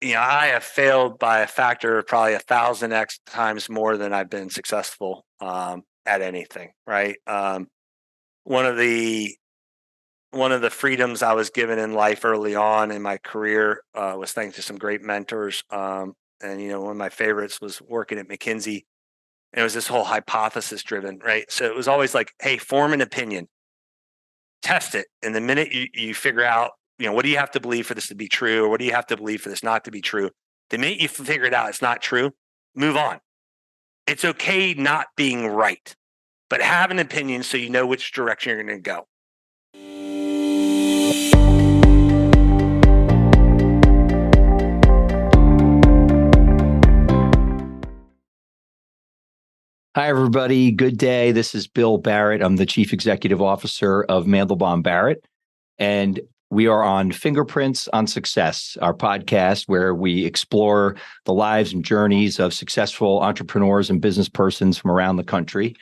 I have failed by a factor of probably 1,000x times more than I've been successful at anything. Right. One of the freedoms I was given in life early on in my career was thanks to some great mentors. And one of my favorites was working at McKinsey. And it was this whole hypothesis driven, right? So it was always like, hey, form an opinion, test it. And the minute you figure out, what do you have to believe for this to be true? Or what do you have to believe for this not to be true? The minute you figure it out, it's not true, move on. It's okay not being right, but have an opinion so you know which direction you're going to go. Hi, everybody. Good day. This is Bill Barrett. I'm the Chief Executive Officer of Mandelbaum Barrett, and we are on Fingerprints on Success, our podcast where we explore the lives and journeys of successful entrepreneurs and business persons from around the country.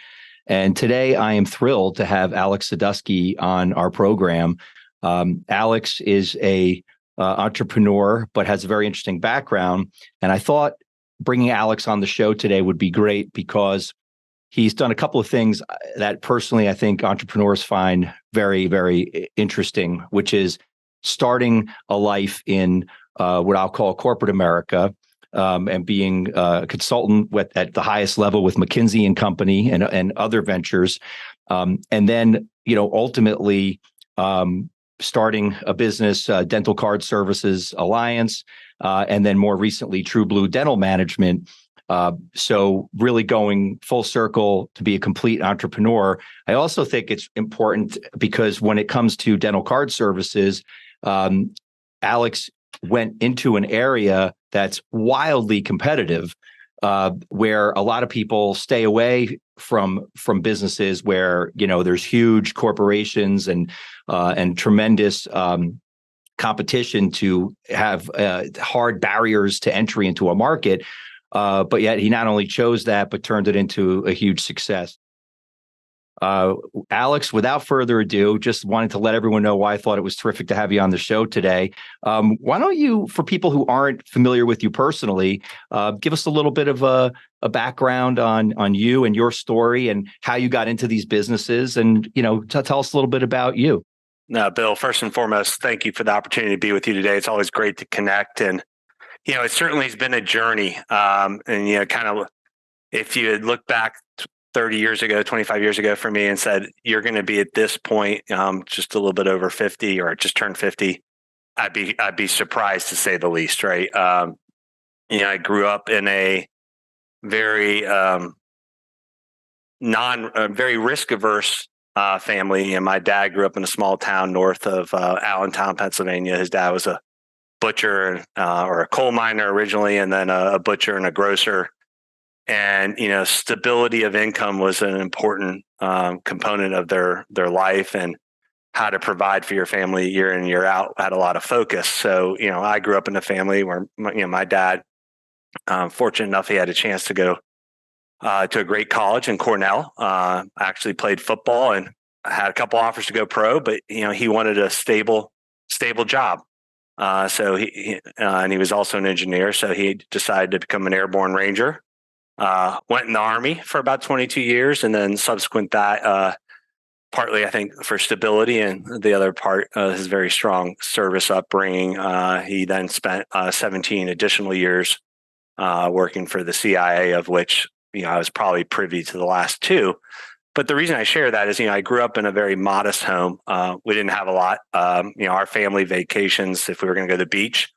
And today I am thrilled to have Alex Sadusky on our program. Alex is a entrepreneur, but has a very interesting background. And I thought bringing Alex on the show today would be great because he's done a couple of things that personally I think entrepreneurs find very, very interesting, which is starting a life in what I'll call corporate America and being a consultant at the highest level with McKinsey and Company and other ventures. And then, ultimately starting a business, Dental Card Services Alliance, and then more recently, True Blue Dental Management. So really going full circle to be a complete entrepreneur. I also think it's important because when it comes to dental card services, Alex went into an area that's wildly competitive, where a lot of people stay away from businesses where, there's huge corporations and tremendous competition to have hard barriers to entry into a market. But yet he not only chose that, but turned it into a huge success. Alex, without further ado, just wanted to let everyone know why I thought it was terrific to have you on the show today. Why don't you, for people who aren't familiar with you personally, give us a little bit of a background on you and your story and how you got into these businesses, and tell us a little bit about you. No, Bill, first and foremost, thank you for the opportunity to be with you today. It's always great to connect, and it certainly has been a journey. And kind of, if you had looked back 30 years ago, 25 years ago for me and said, you're going to be at this point, just a little bit over 50 or just turned 50, I'd be surprised to say the least. Right. I grew up in a very, very risk averse family. And my dad grew up in a small town north of Allentown, Pennsylvania. His dad was a butcher or a coal miner originally, and then a butcher and a grocer. And, stability of income was an important component of their life, and how to provide for your family year in, year out had a lot of focus. So, I grew up in a family where, my dad, fortunate enough, he had a chance to go to a great college in Cornell, actually played football and had a couple offers to go pro, but, he wanted a stable job. So and he was also an engineer. So he decided to become an Airborne Ranger, went in the Army for about 22 years. And then subsequent that, partly, I think, for stability, and the other part, his very strong service upbringing. He then spent 17 additional years working for the CIA, of which, I was probably privy to the last two. But the reason I share that is, I grew up in a very modest home. We didn't have a lot. Our family vacations, if we were going to go to the beach,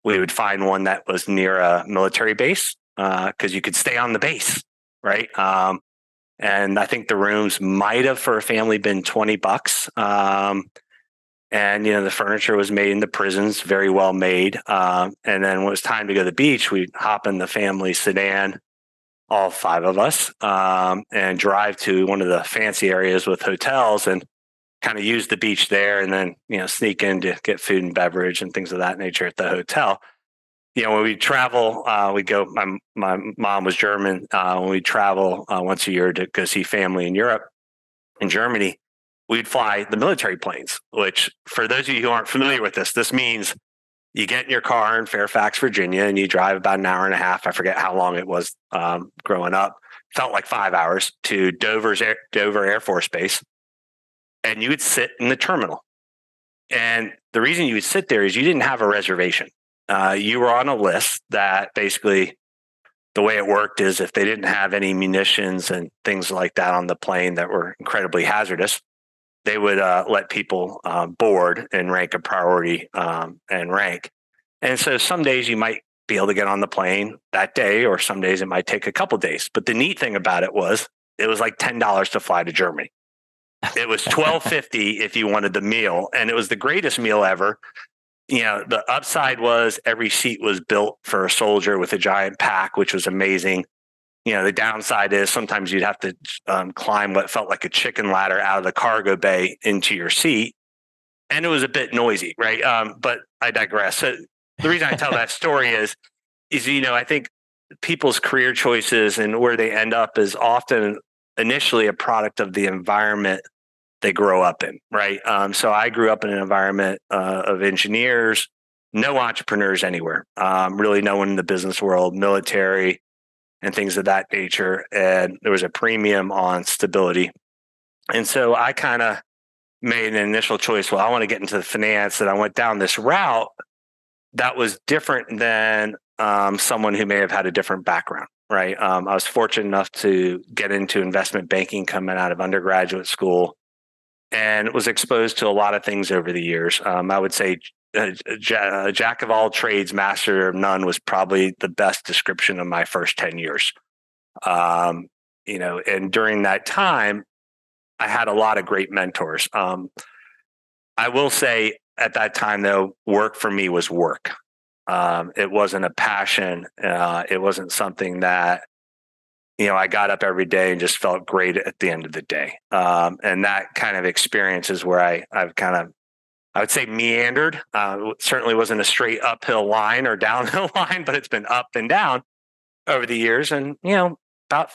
we would find one that was near a military base because you could stay on the base, right? And I think the rooms might have, for a family, been $20. And, the furniture was made in the prisons, very well made. And then when it was time to go to the beach, we'd hop in the family sedan, all five of us, and drive to one of the fancy areas with hotels and kind of use the beach there, and then, sneak in to get food and beverage and things of that nature at the hotel. When we travel, we go, my mom was German. When we travel once a year to go see family in Europe, in Germany, we'd fly the military planes, which, for those of you who aren't familiar with this means You get in your car in Fairfax, Virginia, and you drive about an hour and a half. I forget how long it was growing up. Felt like 5 hours to Dover Air Force Base. And you would sit in the terminal. And the reason you would sit there is you didn't have a reservation. You were on a list that basically the way it worked is if they didn't have any munitions and things like that on the plane that were incredibly hazardous, they would let people board and rank a priority and rank. And so some days you might be able to get on the plane that day, or some days it might take a couple days. But the neat thing about it was like $10 to fly to Germany. It was $12.50 if you wanted the meal, and it was the greatest meal ever. The upside was every seat was built for a soldier with a giant pack, which was amazing. The downside is sometimes you'd have to climb what felt like a chicken ladder out of the cargo bay into your seat, and it was a bit noisy, right? But I digress. So the reason I tell that story is I think people's career choices and where they end up is often initially a product of the environment they grow up in, right? So I grew up in an environment of engineers, no entrepreneurs anywhere, really no one in the business world, military, and things of that nature. And there was a premium on stability. And so I kind of made an initial choice. Well, I want to get into the finance, and I went down this route that was different than someone who may have had a different background, right? I was fortunate enough to get into investment banking coming out of undergraduate school, and was exposed to a lot of things over the years. I would say jack of all trades, master of none was probably the best description of my first 10 years. And during that time, I had a lot of great mentors. I will say at that time, though, work for me was work. It wasn't a passion. It wasn't something that I got up every day and just felt great at the end of the day. And that kind of experience is where I've kind of, I would say, meandered. Certainly wasn't a straight uphill line or downhill line, but it's been up and down over the years. And, about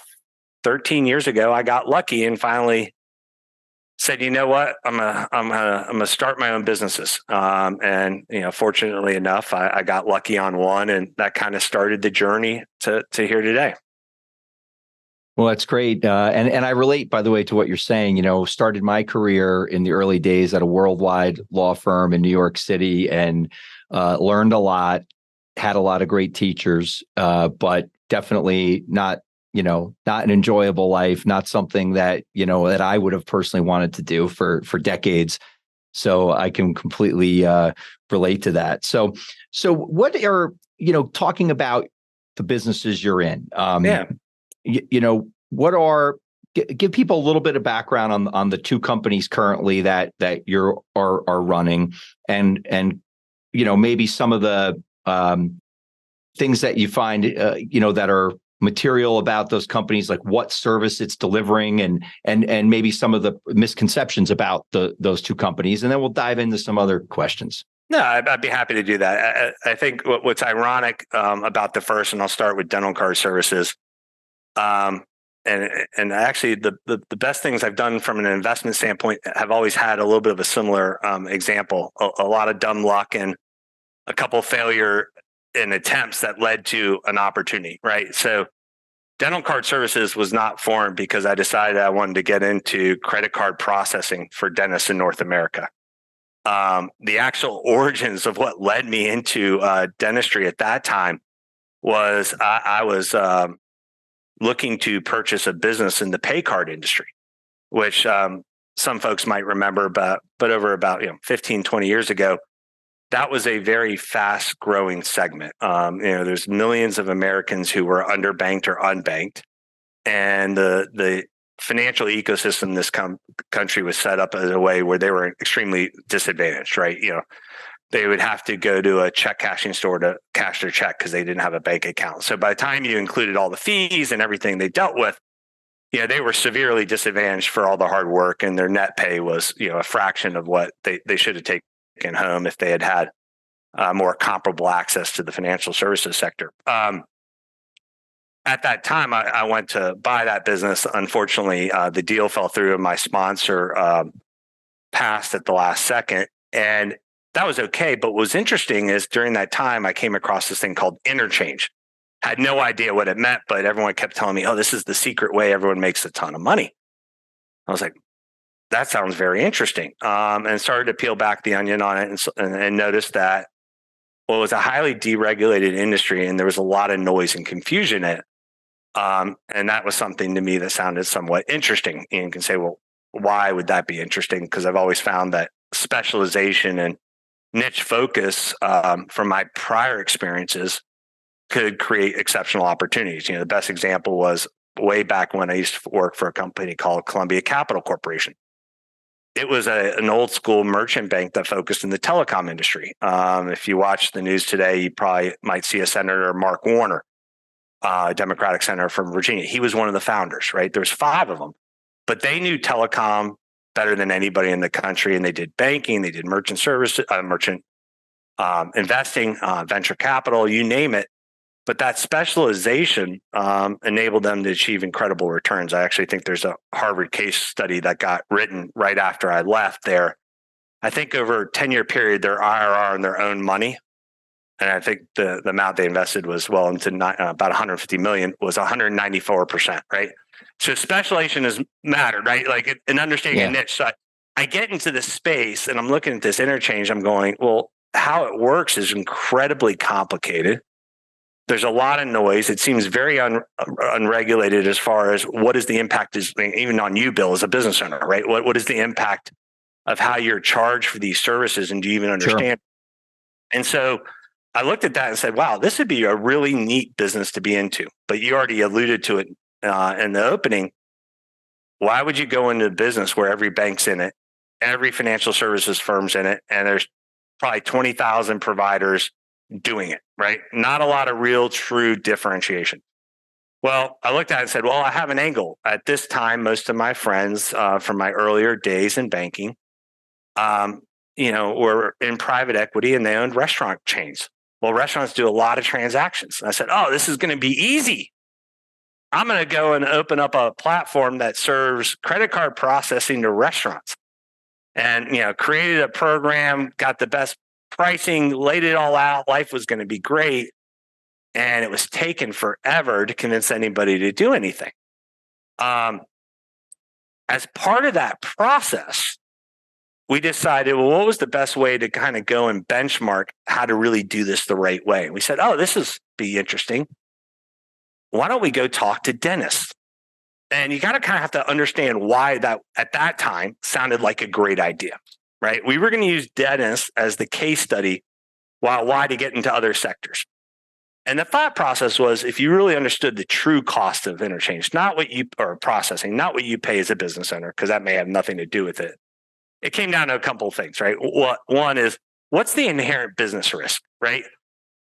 13 years ago, I got lucky and finally said, you know what, I'm gonna start my own businesses. And fortunately enough, I got lucky on one, and that kind of started the journey to here today. Well, that's great. And I relate, by the way, to what you're saying. Started my career in the early days at a worldwide law firm in New York City, and learned a lot, had a lot of great teachers, but definitely not an enjoyable life, not something that, that I would have personally wanted to do for decades. So I can completely relate to that. So what are, talking about the businesses you're in? What are, give people a little bit of background on the two companies currently that you are running, and maybe some of the things that you find that are material about those companies, like what service it's delivering, and maybe some of the misconceptions about those two companies, and then we'll dive into some other questions. No, I'd be happy to do that. I think what's ironic about the first, and I'll start with dental card services. And actually, the best things I've done from an investment standpoint have always had a little bit of a similar example. A lot of dumb luck and a couple failure in attempts that led to an opportunity, right? So dental card services was not formed because I decided I wanted to get into credit card processing for dentists in North America. The actual origins of what led me into dentistry at that time was I was looking to purchase a business in the pay card industry, which some folks might remember, but over about 15, 20 years ago, that was a very fast growing segment. There's millions of Americans who were underbanked or unbanked, and the financial ecosystem in this country was set up as a way where they were extremely disadvantaged, right? They would have to go to a check cashing store to cash their check because they didn't have a bank account. So by the time you included all the fees and everything they dealt with, they were severely disadvantaged for all the hard work, and their net pay was, a fraction of what they should have taken home if they had more comparable access to the financial services sector. At that time, I went to buy that business. Unfortunately, the deal fell through, and my sponsor passed at the last second. And that was okay. But what was interesting is during that time, I came across this thing called interchange. Had no idea what it meant, but everyone kept telling me, oh, this is the secret way everyone makes a ton of money. I was like, that sounds very interesting. And started to peel back the onion on it and noticed that, well, it was a highly deregulated industry and there was a lot of noise and confusion in it. And that was something to me that sounded somewhat interesting. And you can say, well, why would that be interesting? Because I've always found that specialization and niche focus from my prior experiences could create exceptional opportunities. The best example was way back when I used to work for a company called Columbia Capital Corporation. It was an old school merchant bank that focused in the telecom industry. If you watch the news today, you probably might see a Senator, Mark Warner, Democratic senator from Virginia. He was one of the founders, right? There's 5 of them, but they knew telecom better than anybody in the country. And they did banking, they did merchant service, merchant investing, venture capital, you name it. But that specialization enabled them to achieve incredible returns. I actually think there's a Harvard case study that got written right after I left there. I think over a 10-year period, their IRR on their own money, and I think the amount they invested was well into about 150 million, was 194%, right? So specialization has mattered, right? Like in understanding a niche. So I get into this space and I'm looking at this interchange. I'm going, well, how it works is incredibly complicated. There's a lot of noise. It seems very unregulated as far as what is the impact is even on you, Bill, as a business owner, right? What is the impact of how you're charged for these services, and do you even understand? Sure. And so I looked at that and said, wow, this would be a really neat business to be into. But you already alluded to it in the opening. Why would you go into a business where every bank's in it, every financial services firm's in it, and there's probably 20,000 providers doing it, right? Not a lot of real true differentiation. Well, I looked at it and said, well, I have an angle. At this time, most of my friends from my earlier days in banking, were in private equity and they owned restaurant chains. Well, restaurants do a lot of transactions. And I said, oh, this is going to be easy. I'm going to go and open up a platform that serves credit card processing to restaurants. And, created a program, got the best pricing, laid it all out. Life was going to be great. And it was taken forever to convince anybody to do anything. As part of that process, we decided, well, what was the best way to kind of go and benchmark how to really do this the right way? And we said, oh, this is be interesting. Why don't we go talk to dentists? And you got to kind of have to understand why that at that time sounded like a great idea, right? We were going to use dentists as the case study why to get into other sectors. And the thought process was, if you really understood the true cost of interchange, not what you or processing, not what you pay as a business owner, because that may have nothing to do with it. It came down to a couple of things, right? One is, what's the inherent business risk, right?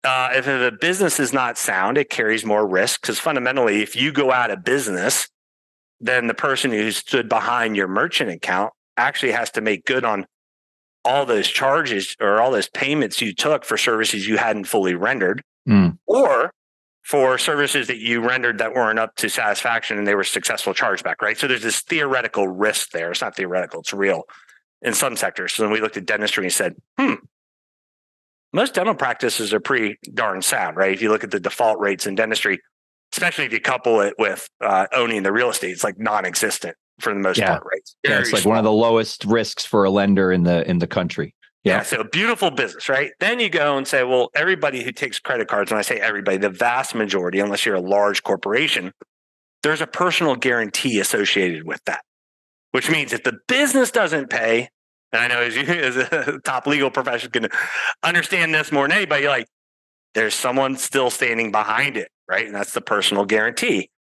If a business is not sound, it carries more risk, because fundamentally, if you go out of business, then the person who stood behind your merchant account actually has to make good on all those charges or all those payments you took for services you hadn't fully rendered, or for services that you rendered that weren't up to satisfaction and they were successful chargeback, right? So there's this theoretical risk there. It's not theoretical, it's real in some sectors. So then we looked at dentistry and said, most dental practices are pretty darn sound, right? If you look at the default rates in dentistry, especially if you couple it with owning the real estate, it's like non-existent for the most part, right? It's like one of the lowest risks for a lender in the country. Yeah, so beautiful business, right? Then you go and say, well, everybody who takes credit cards, and I say everybody, the vast majority, unless you're a large corporation, there's a personal guarantee associated with that, which means if the business doesn't pay, and I know as a top legal professional can understand this more than anybody, like there's someone still standing behind it, right? And that's the personal guarantee.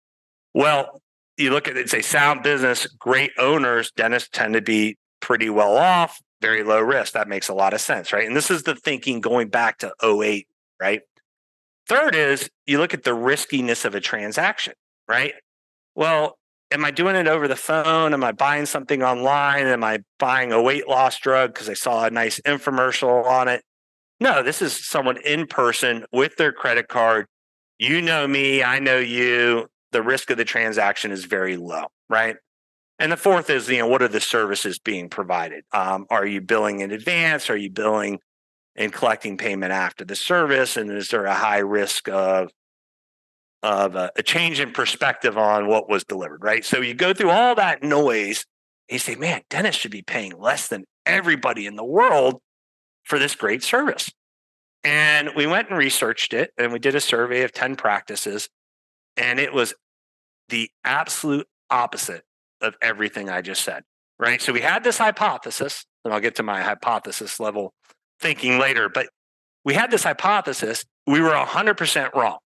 Well, you look at it, it's a sound business, great owners, dentists tend to be pretty well off, very low risk. That makes a lot of sense, right? And this is the thinking going back to 2008, right? Third is you look at the riskiness of a transaction, right? Well, am I doing it over the phone? Am I buying something online? Am I buying a weight loss drug because I saw a nice infomercial on it? No, this is someone in person with their credit card. You know me, I know you. The risk of the transaction is very low, right? And the fourth is, what are the services being provided? Are you billing in advance? Are you billing and collecting payment after the service? And is there a high risk of a change in perspective on what was delivered, right? So you go through all that noise and you say, man, dentists should be paying less than everybody in the world for this great service. And we went and researched it, and we did a survey of 10 practices, and it was the absolute opposite of everything I just said, right? So we had this hypothesis, and I'll get to my hypothesis level thinking later, but we had this hypothesis. We were 100% wrong.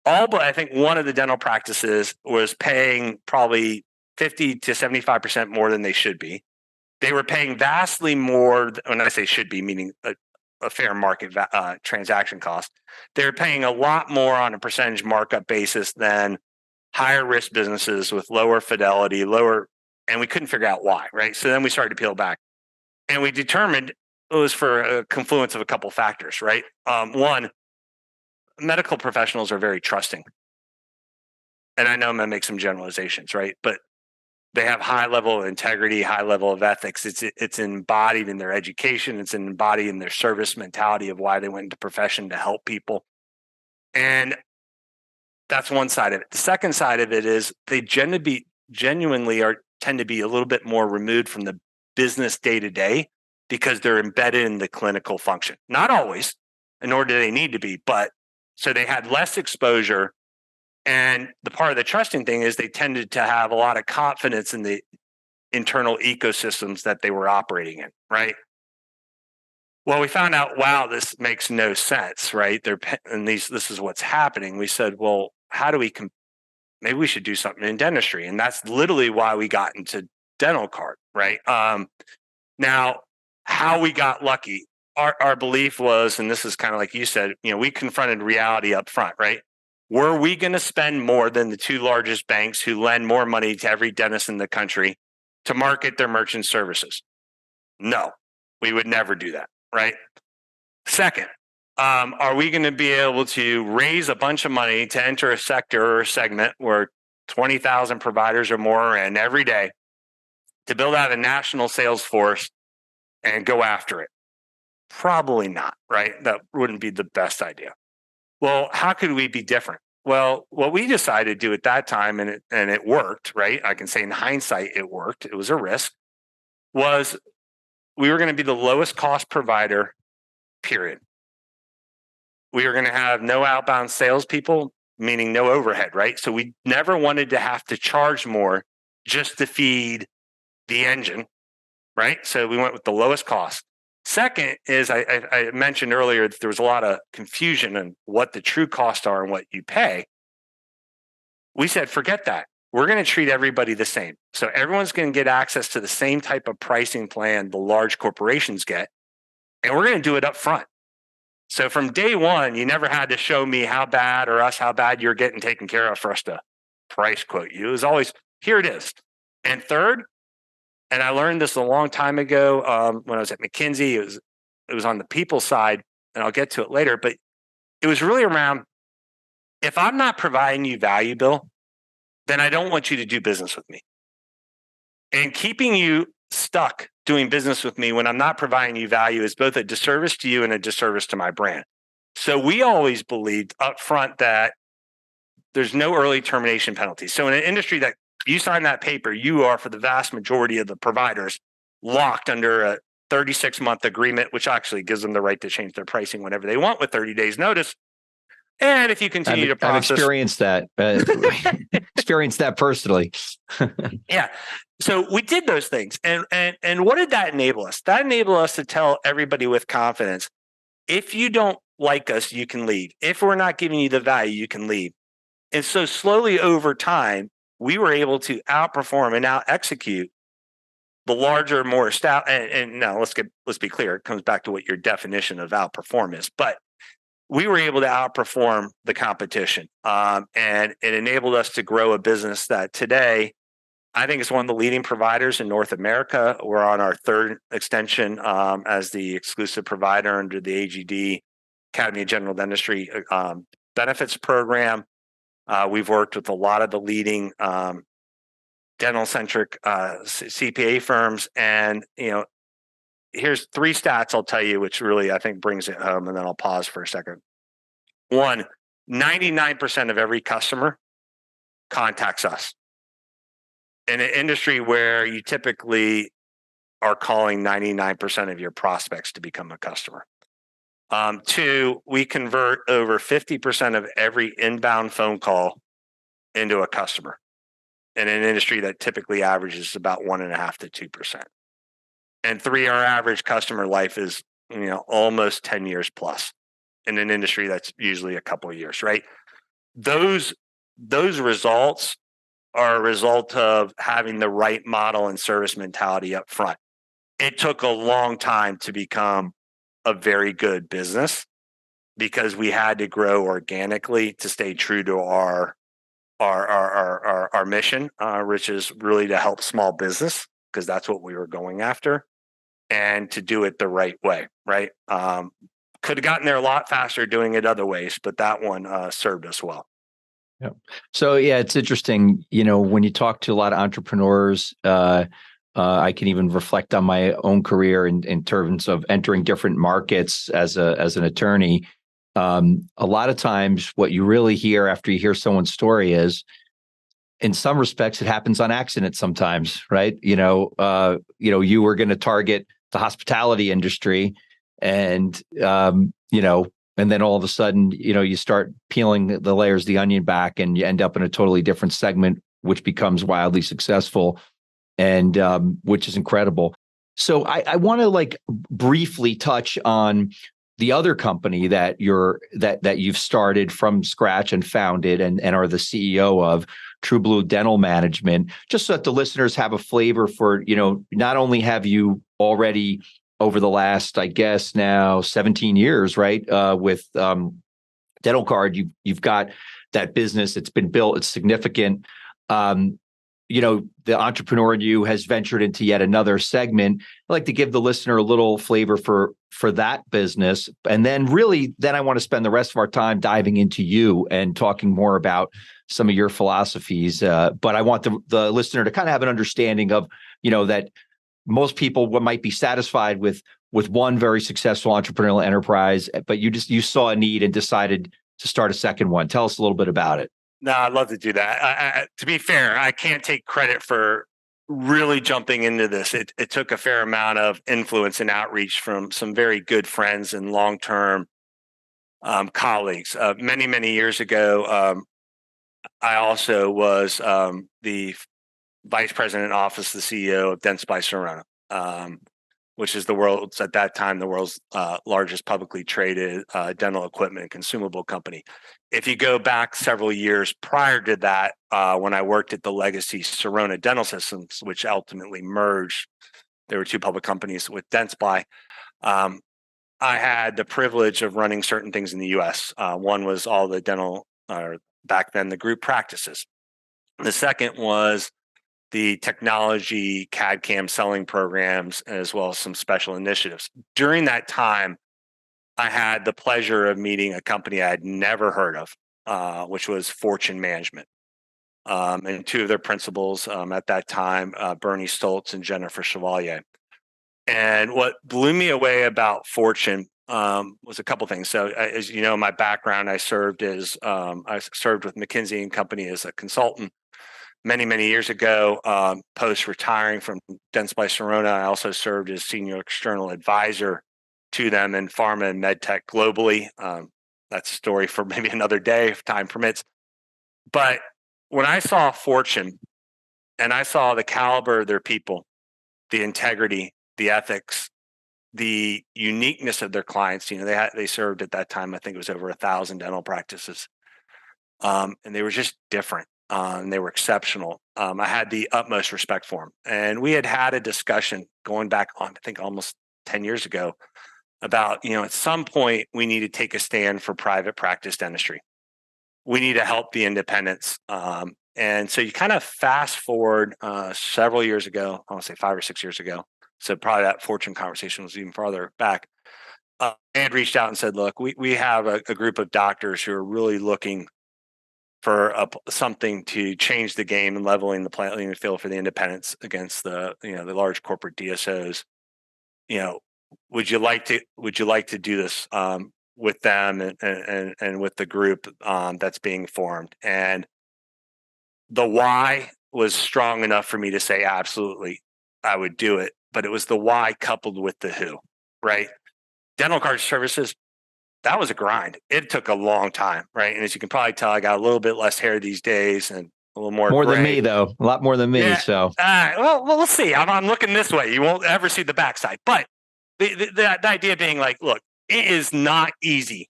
All but I think one of the dental practices was paying probably 50 to 75% more than they should be. They were paying vastly more, when I say should be, meaning a fair market transaction cost. They're paying a lot more on a percentage markup basis than higher risk businesses with lower fidelity, and we couldn't figure out why, right? So then we started to peel back, and we determined it was for a confluence of a couple factors, right? One, medical professionals are very trusting, and I know I'm going to make some generalizations, right? But they have high level of integrity, high level of ethics. It's embodied in their education. It's embodied in their service mentality of why they went into profession to help people. And that's one side of it. The second side of it is they tend to be a little bit more removed from the business day to day because they're embedded in the clinical function. Not always, nor do they need to be, but so they had less exposure. And the part of the trusting thing is they tended to have a lot of confidence in the internal ecosystems that they were operating in, right? Well, we found out, wow, this makes no sense, right? This is what's happening. We said, well, how do we, maybe we should do something in dentistry. And that's literally why we got into dental card, right? Now, how we got lucky, our belief was, and this is kind of like you said, we confronted reality up front, right? Were we going to spend more than the two largest banks who lend more money to every dentist in the country to market their merchant services? No, we would never do that, right? Second, are we going to be able to raise a bunch of money to enter a sector or a segment where 20,000 providers or more are in every day to build out a national sales force and go after it? Probably not, right? That wouldn't be the best idea. Well, how could we be different? Well, what we decided to do at that time, and it worked, right? I can say in hindsight, it worked. It was a risk. Was we were going to be the lowest cost provider, period. We were going to have no outbound salespeople, meaning no overhead, right? So we never wanted to have to charge more just to feed the engine, right? So we went with the lowest cost. Second is I mentioned earlier that there was a lot of confusion on what the true costs are and what you pay. We said, forget that. We're going to treat everybody the same. So everyone's going to get access to the same type of pricing plan the large corporations get. And we're going to do it up front. So from day one, you never had to show me how bad or us how bad you're getting taken care of for us to price quote you. It was always, here it is. And third, and I learned this a long time ago when I was at McKinsey. It was on the people side, and I'll get to it later. But it was really around, if I'm not providing you value, Bill, then I don't want you to do business with me. And keeping you stuck doing business with me when I'm not providing you value is both a disservice to you and a disservice to my brand. So we always believed up front that there's no early termination penalty. So in an industry that you sign that paper, you are, for the vast majority of the providers, locked under a 36-month agreement, which actually gives them the right to change their pricing whenever they want with 30 days notice. And if you continue to process... I've experienced that. Experienced that personally. Yeah. So we did those things. And what did that enable us? That enabled us to tell everybody with confidence, if you don't like us, you can leave. If we're not giving you the value, you can leave. And so slowly over time, we were able to outperform and out execute the larger, more established. And now let's be clear. It comes back to what your definition of outperform is. But we were able to outperform the competition, and it enabled us to grow a business that today I think is one of the leading providers in North America. We're on our third extension as the exclusive provider under the AGD, Academy of General Dentistry benefits program. We've worked with a lot of the leading dental centric CPA firms. And, here's 3 stats I'll tell you, which really I think brings it home. And then I'll pause for a second. 1, 99% of every customer contacts us in an industry where you typically are calling 99% of your prospects to become a customer. 2, we convert over 50% of every inbound phone call into a customer in an industry that typically averages about 1.5% to 2%. And 3, our average customer life is, almost 10 years plus in an industry that's usually a couple of years, right? Those results are a result of having the right model and service mentality up front. It took a long time to become a very good business because we had to grow organically to stay true to our mission, which is really to help small business, because that's what we were going after, and to do it the right way, right? Could have gotten there a lot faster doing it other ways, but that one served us well. Yeah. So yeah, it's interesting. When you talk to a lot of entrepreneurs, I can even reflect on my own career in terms of entering different markets as an attorney. A lot of times, what you really hear after you hear someone's story is, in some respects, it happens on accident sometimes, right? You were going to target the hospitality industry, and and then all of a sudden, you start peeling the layers of the onion back, and you end up in a totally different segment, which becomes wildly successful, and which is incredible. So I want to briefly touch on the other company that you've started from scratch and founded and are the CEO of, True Blue Dental Management, just so that the listeners have a flavor for, not only have you already over the last, I guess now 17 years, right, with Dental Card, you've got that business, it's been built, it's significant. The entrepreneur in you has ventured into yet another segment. I'd like to give the listener a little flavor for that business. And then I want to spend the rest of our time diving into you and talking more about some of your philosophies. But I want the listener to kind of have an understanding of, that most people might be satisfied with one very successful entrepreneurial enterprise, but you saw a need and decided to start a second one. Tell us a little bit about it. No, I'd love to do that. To be fair, I can't take credit for really jumping into this. It took a fair amount of influence and outreach from some very good friends and long-term colleagues. Many, many years ago, I also was the vice president office, the CEO of Dents by Sirona, which is at that time the world's largest publicly traded dental equipment and consumable company. If you go back several years prior to that, when I worked at the legacy Sirona Dental Systems, which ultimately merged, there were 2 public companies with Dentsply. I had the privilege of running certain things in the U.S. One was all the dental, back then the group practices. The second was the technology CAD/CAM selling programs, as well as some special initiatives. During that time, I had the pleasure of meeting a company I had never heard of, which was Fortune Management. And 2 of their principals at that time, Bernie Stoltz and Jennifer Chevalier. And what blew me away about Fortune was a couple things. So, as you know, my background, I served with McKinsey and Company as a consultant. Many, many years ago, post-retiring from Dents by Sirona, I also served as senior external advisor to them in pharma and medtech globally. That's a story for maybe another day if time permits. But when I saw Fortune and I saw the caliber of their people, the integrity, the ethics, the uniqueness of their clients, they served at that time, I think it was over 1,000 dental practices. And they were just different. And they were exceptional. I had the utmost respect for them. And we had a discussion going back on, I think, almost 10 years ago about, at some point, we need to take a stand for private practice dentistry. We need to help the independents. And so you kind of fast forward several years ago, I want to say 5 or 6 years ago. So probably that Fortune conversation was even farther back. I had reached out and said, look, we have a group of doctors who are really looking something to change the game and leveling the playing field for the independents against the the large corporate DSOs. Would you like to do this with them and with the group that's being formed? And the why was strong enough for me to say absolutely I would do it, but it was the why coupled with the who, right? Dental card services, that was a grind. It took a long time, right? And as you can probably tell, I got a little bit less hair these days and a little more More gray. than me, though. A lot more than me. Yeah. So, well, we'll see. I'm looking this way. You won't ever see the backside. But the idea being like, look, it is not easy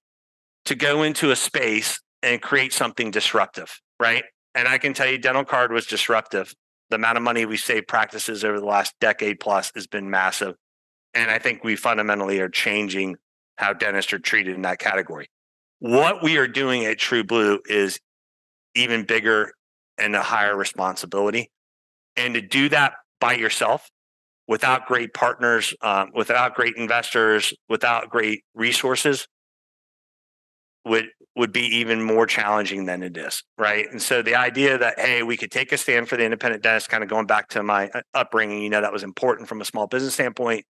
to go into a space and create something disruptive, right? And I can tell you, dental card was disruptive. The amount of money we saved practices over the last decade plus has been massive. And I think we fundamentally are changing how dentists are treated in that category. What we are doing at True Blue is even bigger and a higher responsibility. And to do that by yourself, without great partners, without great investors, without great resources, would be even more challenging than it is, right? And so the idea that, hey, we could take a stand for the independent dentist, kind of going back to my upbringing, that was important from a small business standpoint.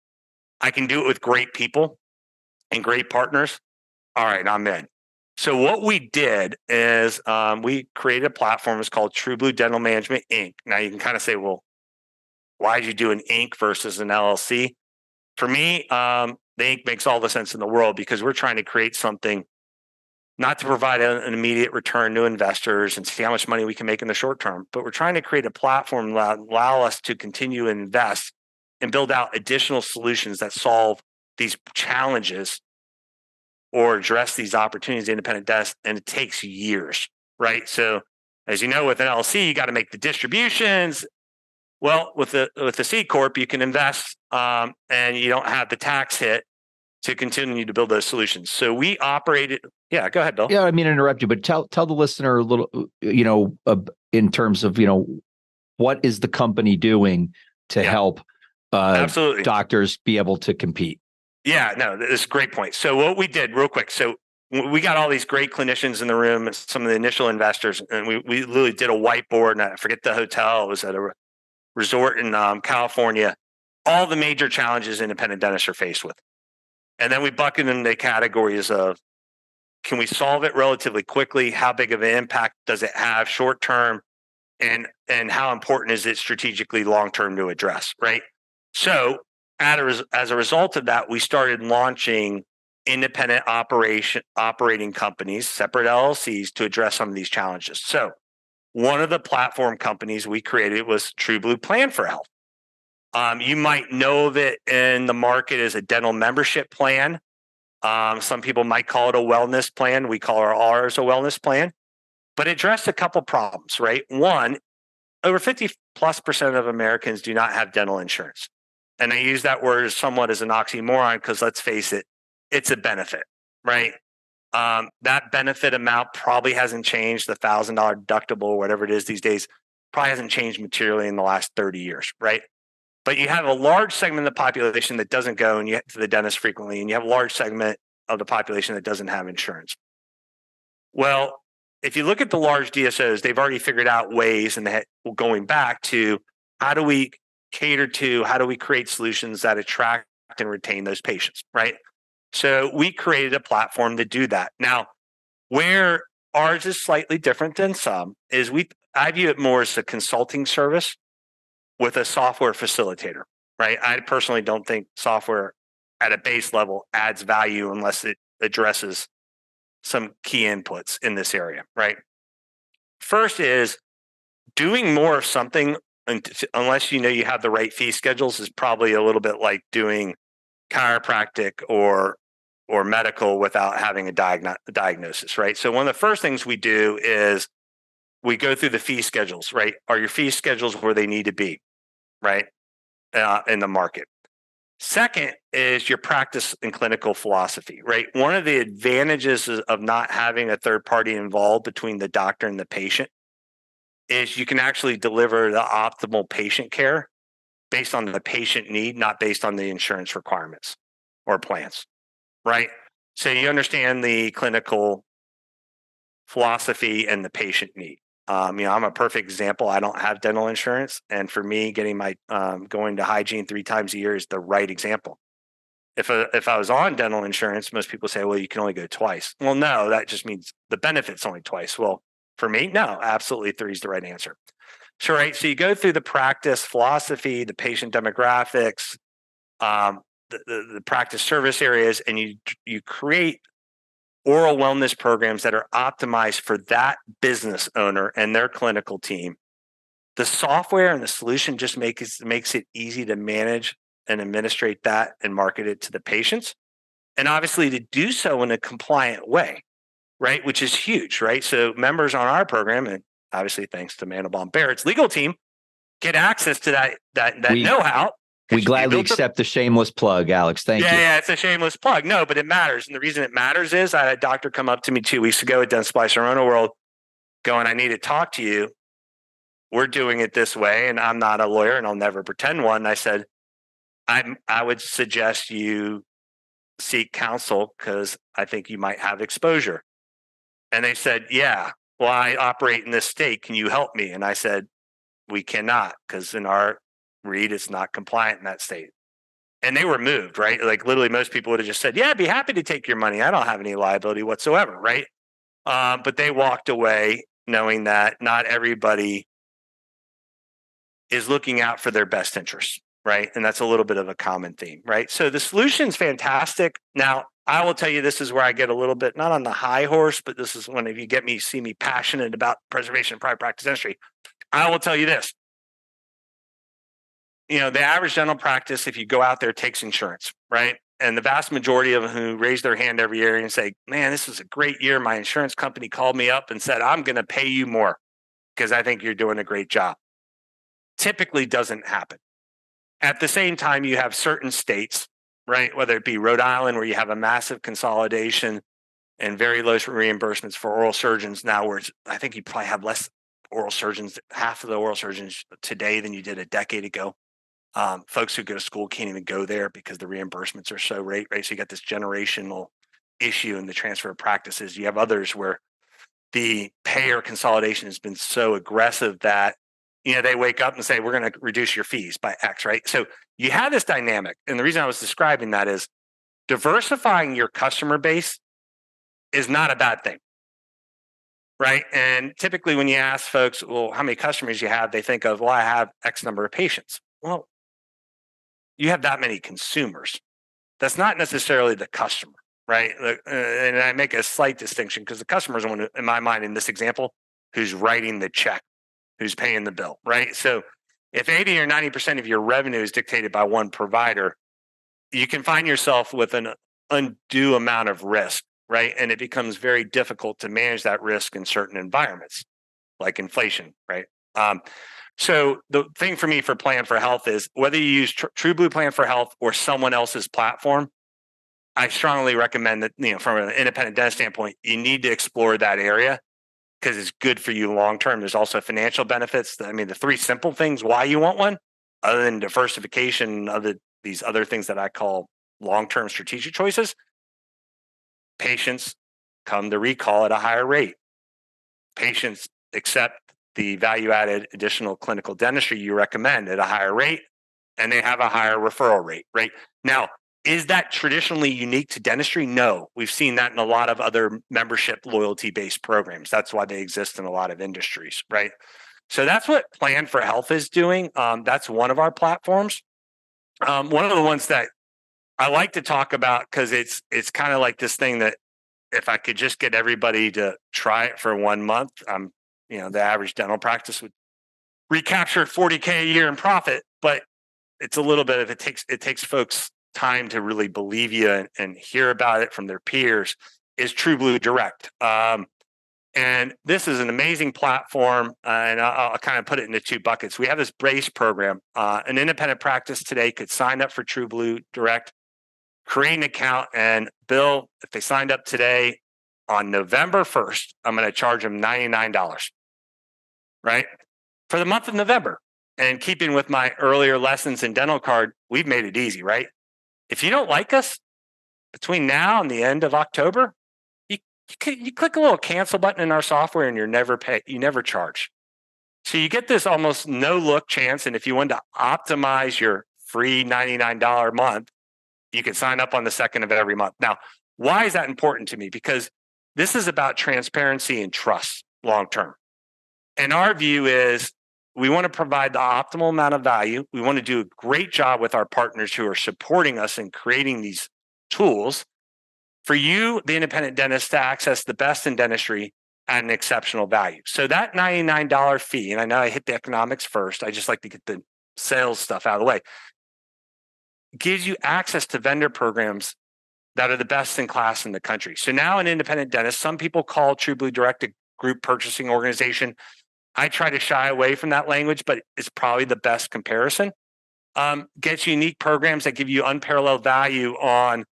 I can do it with great people and great partners. All right, I'm in. So what we did is we created a platform. It's called True Blue Dental Management, Inc. Now you can kind of say, well, why did you do an Inc. versus an LLC? For me, the Inc. makes all the sense in the world because we're trying to create something not to provide an immediate return to investors and see how much money we can make in the short term, but we're trying to create a platform that allow us to continue to invest and build out additional solutions that solve these challenges or address these opportunities independent desks, and it takes years, right? So as you know, with an LLC, you got to make the distributions. Well, with the C Corp, you can invest and you don't have the tax hit to continue to build those solutions. So we operated. Yeah, go ahead, Bill. Yeah, I mean to interrupt you, but tell the listener a little, in terms of, what is the company doing to help absolutely doctors be able to compete? Yeah, no, that's a great point. So what we did real quick, so we got all these great clinicians in the room and some of the initial investors, and we literally did a whiteboard, and I forget the hotel. It was at a resort in California, all the major challenges independent dentists are faced with. And then we bucketed into categories of, can we solve it relatively quickly? How big of an impact does it have short term? And how important is it strategically long term to address, right? So as a result of that, we started launching independent operating companies, separate LLCs, to address some of these challenges. So one of the platform companies we created was True Blue Plan for Health. You might know of it in the market as a dental membership plan. Some people might call it a wellness plan. We call ours a wellness plan, but it addressed a couple problems, right? One, over 50+% of Americans do not have dental insurance. And I use that word somewhat as an oxymoron because let's face it, it's a benefit, right? That benefit amount probably hasn't changed. The $1,000 deductible, whatever it is these days, probably hasn't changed materially in the last 30 years, right? But you have a large segment of the population that doesn't go to the dentist frequently, and you have a large segment of the population that doesn't have insurance. Well, if you look at the large DSOs, they've already figured out ways, and going back to how do we create solutions that attract and retain those patients, right? So we created a platform to do that. Now, where ours is slightly different than some is I view it more as a consulting service with a software facilitator, right? I personally don't think software at a base level adds value unless it addresses some key inputs in this area, right? First is doing more of something unless you have the right fee schedules is probably a little bit like doing chiropractic or medical without having a diagnosis, right? So one of the first things we do is we go through the fee schedules, right? Are your fee schedules where they need to be, right? In the market. Second is your practice and clinical philosophy, right? One of the advantages of not having a third party involved between the doctor and the patient is you can actually deliver the optimal patient care based on the patient need, not based on the insurance requirements or plans, right? So you understand the clinical philosophy, and the patient need. I'm a perfect example. I don't have dental insurance, and for me, getting my going to hygiene 3 times a year is the right example. If I was on dental insurance, most people say, well, you can only go twice. Well, no, that just means the benefit's only twice. Well, for me, no, absolutely 3 is the right answer. So, right. So you go through the practice philosophy, the patient demographics, the practice service areas, and you create oral wellness programs that are optimized for that business owner and their clinical team. The software and the solution just makes it easy to manage and administrate that and market it to the patients. And obviously to do so in a compliant way, right? Which is huge, right? So members on our program, and obviously thanks to Mandelbaum Barrett's legal team, get access to that know-how. We gladly accept the shameless plug, Alex. Thank you. Yeah, it's a shameless plug. No, but it matters. And the reason it matters is I had a doctor come up to me 2 weeks ago at Dentsply Sirona World going, I need to talk to you. We're doing it this way, and I'm not a lawyer, and I'll never pretend one. And I said, I would suggest you seek counsel because I think you might have exposure. And they said, yeah, well, I operate in this state. Can you help me? And I said, we cannot, because in our read, it's not compliant in that state. And they were moved, right? Like literally most people would have just said, yeah, I'd be happy to take your money. I don't have any liability whatsoever, right? But they walked away knowing that not everybody is looking out for their best interests, right? And that's a little bit of a common theme, right? So the solution's fantastic. Now, I will tell you, this is where I get a little bit, not on the high horse, but this is when if you see me passionate about preservation of private practice dentistry. I will tell you this. The average dental practice, if you go out there, takes insurance, right? And the vast majority of them who raise their hand every year and say, man, this is a great year. My insurance company called me up and said, I'm going to pay you more because I think you're doing a great job. Typically doesn't happen. At the same time, you have certain states, right? Whether it be Rhode Island, where you have a massive consolidation and very low reimbursements for oral surgeons now, where I think you probably have less oral surgeons, half of the oral surgeons today than you did a decade ago. Folks who go to school can't even go there because the reimbursements are so right? So you got this generational issue in the transfer of practices. You have others where the payer consolidation has been so aggressive that they wake up and say, we're going to reduce your fees by X, right? So you have this dynamic. And the reason I was describing that is diversifying your customer base is not a bad thing, right? And typically when you ask folks, well, how many customers you have, they think of, well, I have X number of patients. Well, you have that many consumers. That's not necessarily the customer, right? And I make a slight distinction because the customer is one, in my mind, in this example, who's writing the check, who's paying the bill, right? So if 80 or 90% of your revenue is dictated by one provider, you can find yourself with an undue amount of risk, right? And it becomes very difficult to manage that risk in certain environments, like inflation, right? So the thing for me for Plan for Health is whether you use TrueBlue Plan for Health or someone else's platform, I strongly recommend that, from an independent dentist standpoint, you need to explore that area because it's good for you long-term. There's also financial benefits. The 3 simple things why you want one, other than diversification, these other things that I call long-term strategic choices, patients come to recall at a higher rate. Patients accept the value-added additional clinical dentistry you recommend at a higher rate, and they have a higher referral rate, right? Now, is that traditionally unique to dentistry? No. We've seen that in a lot of other membership loyalty-based programs. That's why they exist in a lot of industries, right? So that's what Plan for Health is doing. That's one of our platforms. One of the ones that I like to talk about because it's kind of like this thing that if I could just get everybody to try it for 1 month, the average dental practice would recapture $40K a year in profit, but it's a little bit of it takes folks time to really believe you and hear about it from their peers, is TrueBlue Direct. And this is an amazing platform, and I'll kind of put it into 2 buckets. We have this BRACE program. An independent practice today could sign up for TrueBlue Direct, create an account, and Bill, if they signed up today, on November 1st, I'm going to charge them $99, right? For the month of November. And keeping with my earlier lessons in dental card, we've made it easy, right? If you don't like us between now and the end of October, you You click a little cancel button in our software and you never charge. So you get this almost no look chance. And if you want to optimize your free $99 month, you can sign up on the second of every month. Now, why is that important to me? Because this is about transparency and trust long term. And our view is we want to provide the optimal amount of value. We want to do a great job with our partners who are supporting us in creating these tools for you, the independent dentist, to access the best in dentistry at an exceptional value. So that $99 fee, and I know I hit the economics first, I just like to get the sales stuff out of the way, gives you access to vendor programs that are the best in class in the country. So now an independent dentist, some people call TrueBlue Direct a group purchasing organization. I try to shy away from that language, but it's probably the best comparison. Gets unique programs that give you unparalleled value on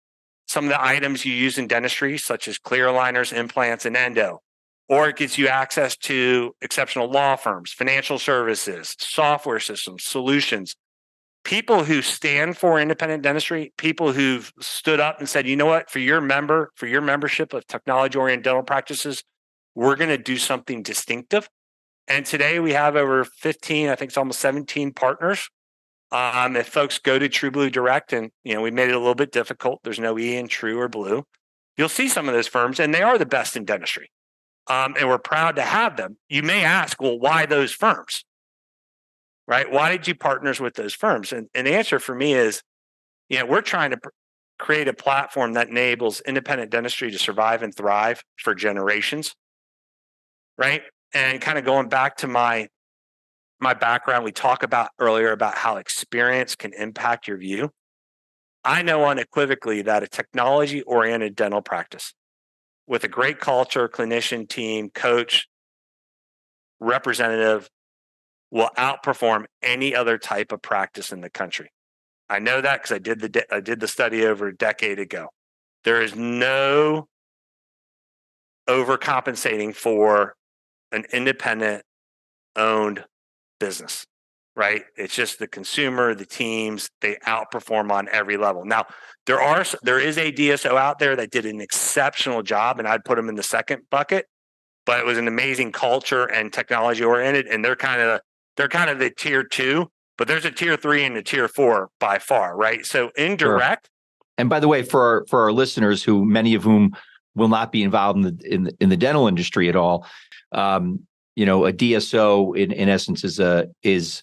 some of the items you use in dentistry, such as clear aligners, implants, and endo. Or it gives you access to exceptional law firms, financial services, software systems, solutions, people who stand for independent dentistry, people who've stood up and said, you know what, for your membership of technology-oriented dental practices, we're going to do something distinctive. And today we have over 15, I think it's almost 17 partners. If folks go to TrueBlue Direct, and we made it a little bit difficult, there's no E in True or Blue, you'll see some of those firms, and they are the best in dentistry. And we're proud to have them. You may ask, well, why those firms? Right? Why did you partner with those firms? And the answer for me is, we're trying to create a platform that enables independent dentistry to survive and thrive for generations. Right? And kind of going back to my background, we talked about earlier about how experience can impact your view. I know unequivocally that a technology-oriented dental practice with a great culture, clinician, team, coach, representative will outperform any other type of practice in the country. I know that because I did the study over a decade ago. There is no overcompensating for an independent owned business, right? It's just the consumer, the teams, they outperform on every level. Now, there is a DSO out there that did an exceptional job, and I'd put them in the second bucket, but it was an amazing culture and technology oriented, and they're kind of the tier 2, but there's a tier 3 and a tier 4 by far, right? So indirect. Sure. And by the way, for our listeners, who many of whom will not be involved in the dental industry at all, a DSO in essence is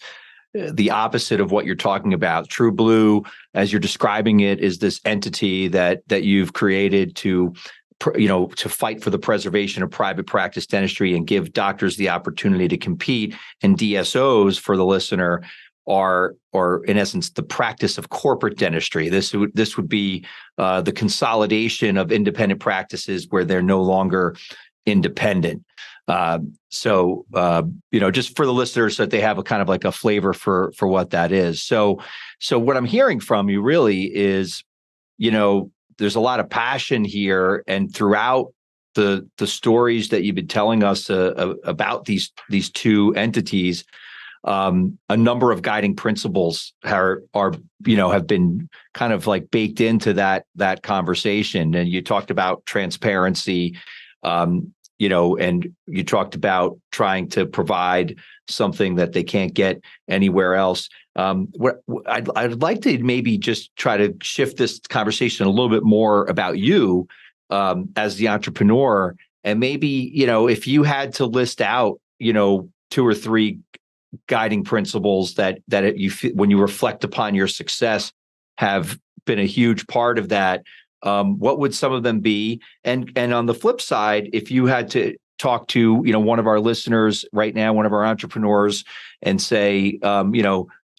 the opposite of what you're talking about. TrueBlue, as you're describing it, is this entity that you've created to fight for the preservation of private practice dentistry and give doctors the opportunity to compete. And DSOs, for the listener, are in essence the practice of corporate dentistry. This would be the consolidation of independent practices where they're no longer independent. So just for the listeners, so that they have a kind of like a flavor for what that is. So what I'm hearing from you really is, there's a lot of passion here, and throughout the stories that you've been telling us about these two entities, a number of guiding principles have been kind of like baked into that conversation. And you talked about transparency, and you talked about trying to provide something that they can't get anywhere else. What I'd like to maybe just try to shift this conversation a little bit more about you as the entrepreneur, and maybe if you had to list out 2 or 3 guiding principles that you when you reflect upon your success have been a huge part of that. What would some of them be? And on the flip side, if you had to talk to one of our listeners right now, one of our entrepreneurs, and say,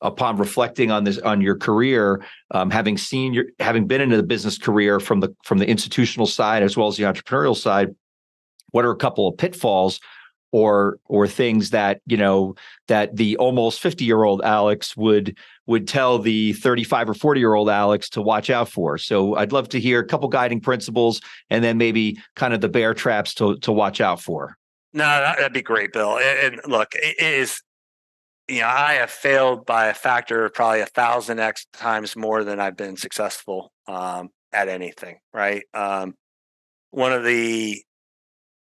upon reflecting on your career, having been into the business career from the institutional side as well as the entrepreneurial side, what are a couple of pitfalls or things that that the almost 50-year-old Alex would tell the 35 or 40-year-old Alex to watch out for? So I'd love to hear a couple guiding principles, and then maybe kind of the bear traps to watch out for. No, that'd be great, Bill. And look, it is, I have failed by a factor of probably 1,000x times more than I've been successful at anything, right? One of the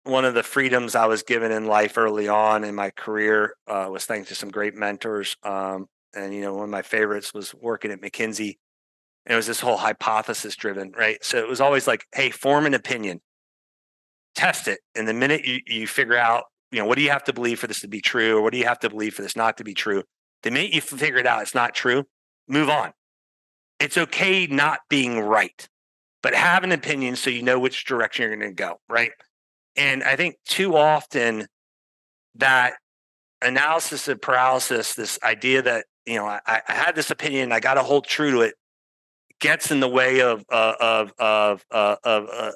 one of the freedoms I was given in life early on in my career was thanks to some great mentors. And one of my favorites was working at McKinsey. And it was this whole hypothesis driven, right? So it was always like, hey, form an opinion, test it. And the minute you figure out, what do you have to believe for this to be true? Or what do you have to believe for this not to be true? The minute you figure it out, it's not true, move on. It's okay not being right, but have an opinion so you know which direction you're going to go, right? And I think too often that analysis of paralysis, this idea that, I had this opinion, I got to hold true to it, gets in the way of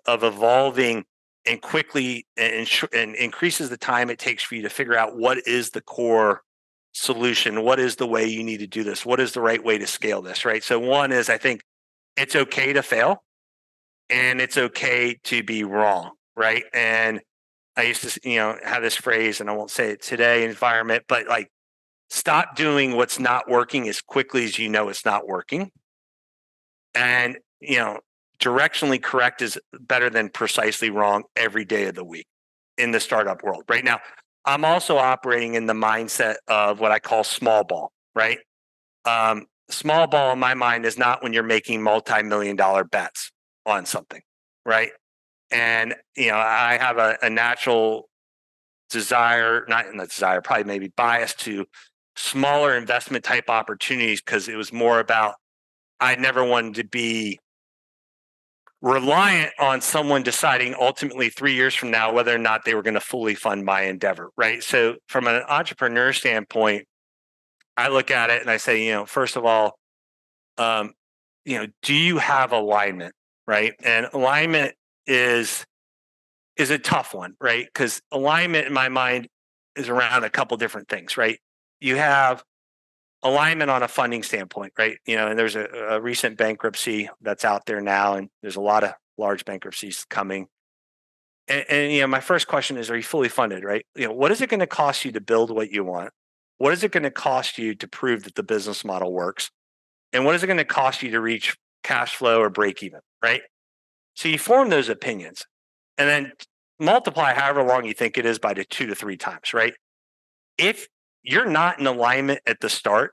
evolving and quickly and increases the time it takes for you to figure out what is the core solution, what is the way you need to do this, what is the right way to scale this, right? So one is, I think it's okay to fail and it's okay to be wrong, right? And I used to, have this phrase, and I won't say it today, environment, but like, stop doing what's not working as quickly as you know it's not working. And, directionally correct is better than precisely wrong every day of the week in the startup world. Right now, I'm also operating in the mindset of what I call small ball, right? Small ball in my mind is not when you're making multi-million-dollar bets on something, right? And, I have a natural desire, probably maybe bias to smaller investment type opportunities because it was more about I never wanted to be reliant on someone deciding ultimately 3 years from now whether or not they were going to fully fund my endeavor, right? So from an entrepreneur standpoint, I look at it and I say, first of all, do you have alignment, right? And alignment is a tough one, right? Because alignment in my mind is around a couple different things, right? You have alignment on a funding standpoint, right? And there's a recent bankruptcy that's out there now, and there's a lot of large bankruptcies coming. And my first question is, are you fully funded, right? What is it going to cost you to build what you want? What is it going to cost you to prove that the business model works? And what is it going to cost you to reach cash flow or break even, right? So you form those opinions and then multiply however long you think it is by the 2 to 3 times, right? If you're not in alignment at the start,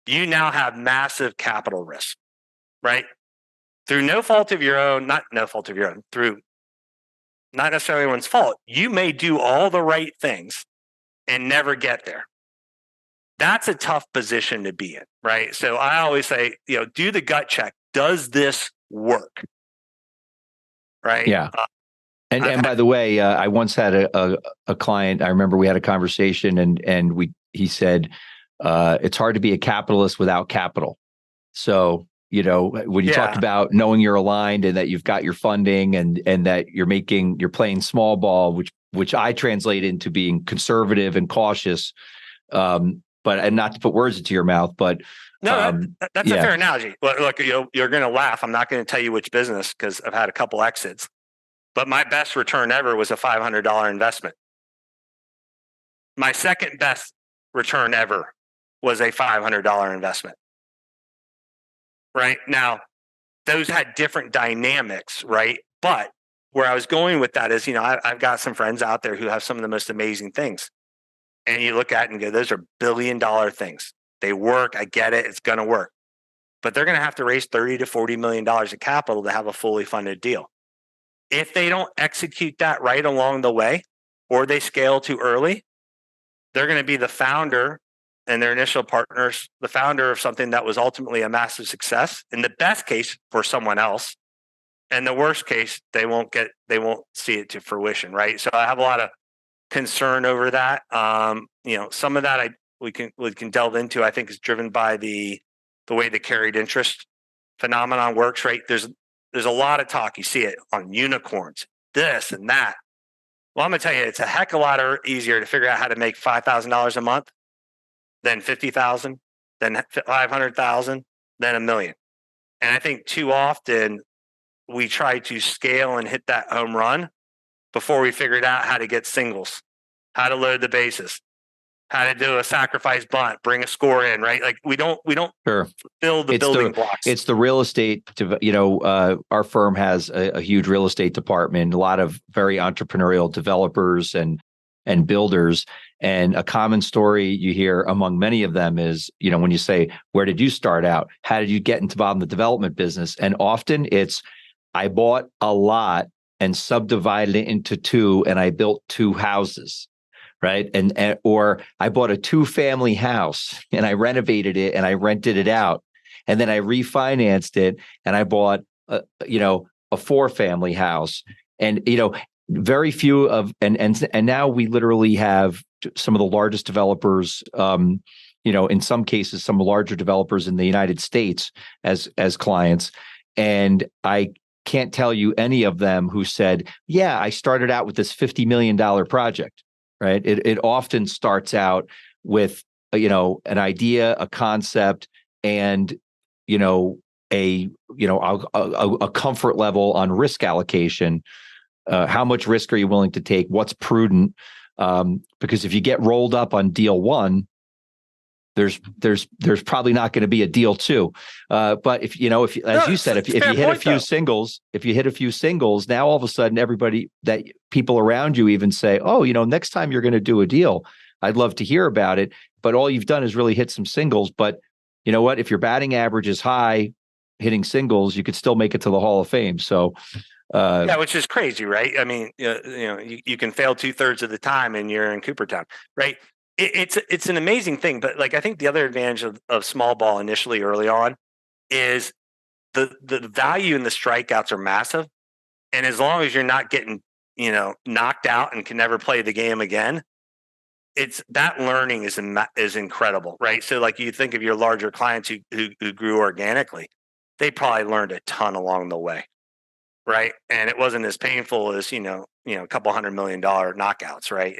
you now have massive capital risk, right? Through no fault of your own, not no fault of your own, through not necessarily anyone's fault, you may do all the right things and never get there. That's a tough position to be in, right? So I always say, do the gut check. Does this work? Right? Yeah. And by the way, I once had a client. I remember we had a conversation, and he said, it's hard to be a capitalist without capital. So, when you talked about knowing you're aligned and that you've got your funding and that you're playing small ball, which I translate into being conservative and cautious, and not to put words into your mouth, but no, that's a fair analogy. Look, you're going to laugh. I'm not going to tell you which business because I've had a couple exits. But my best return ever was a $500 investment. My second best return ever was a $500 investment. Right? Now, those had different dynamics, right? But where I was going with that is, I've got some friends out there who have some of the most amazing things. And you look at it and go, those are billion-dollar things. They work. I get it. It's going to work. But they're going to have to raise $30 to $40 million of capital to have a fully funded deal. If they don't execute that right along the way, or they scale too early, they're going to be the founder and their initial partners, the founder of something that was ultimately a massive success. In the best case for someone else, and the worst case, they won't see it to fruition, right? So I have a lot of concern over that. Some of that we can delve into. I think is driven by the way the carried interest phenomenon works, right? There's a lot of talk. You see it on unicorns, this and that. Well, I'm going to tell you, it's a heck of a lot easier to figure out how to make $5,000 a month than $50,000, than $500,000, than $1 million. And I think too often we try to scale and hit that home run before we figured out how to get singles, how to load the bases, how to do a sacrifice bunt, bring a score in, right? Like we don't Sure. build the building blocks. It's the real estate. Our firm has a huge real estate department, a lot of very entrepreneurial developers and builders. And a common story you hear among many of them is, when you say, where did you start out? How did you get involved in the development business? And often it's, I bought a lot and subdivided it into two, and I built two houses. Right. Or I bought a 2-family house and I renovated it and I rented it out. And then I refinanced it and I bought a 4-family house. And, very few of, and now we literally have some of the largest developers, in some cases, some larger developers in the United States as clients. And I can't tell you any of them who said, yeah, I started out with this $50 million project. Right. It often starts out with, an idea, a concept, and, a comfort level on risk allocation. How much risk are you willing to take? What's prudent? Because if you get rolled up on deal one, there's probably not going to be a deal two. But if you hit a few singles, now all of a sudden people around you even say, oh, next time you're going to do a deal, I'd love to hear about it. But all you've done is really hit some singles. But you know what? If your batting average is high, hitting singles, you could still make it to the Hall of Fame. So, which is crazy, right? I mean, you can fail 2/3 of the time and you're in Coopertown, right? It's an amazing thing, but like I think the other advantage of small ball initially early on is the value in the strikeouts are massive, and as long as you're not getting knocked out and can never play the game again, it's that learning is incredible, right? So like you think of your larger clients who grew organically, they probably learned a ton along the way, right? And it wasn't as painful as a couple $100 million knockouts, right?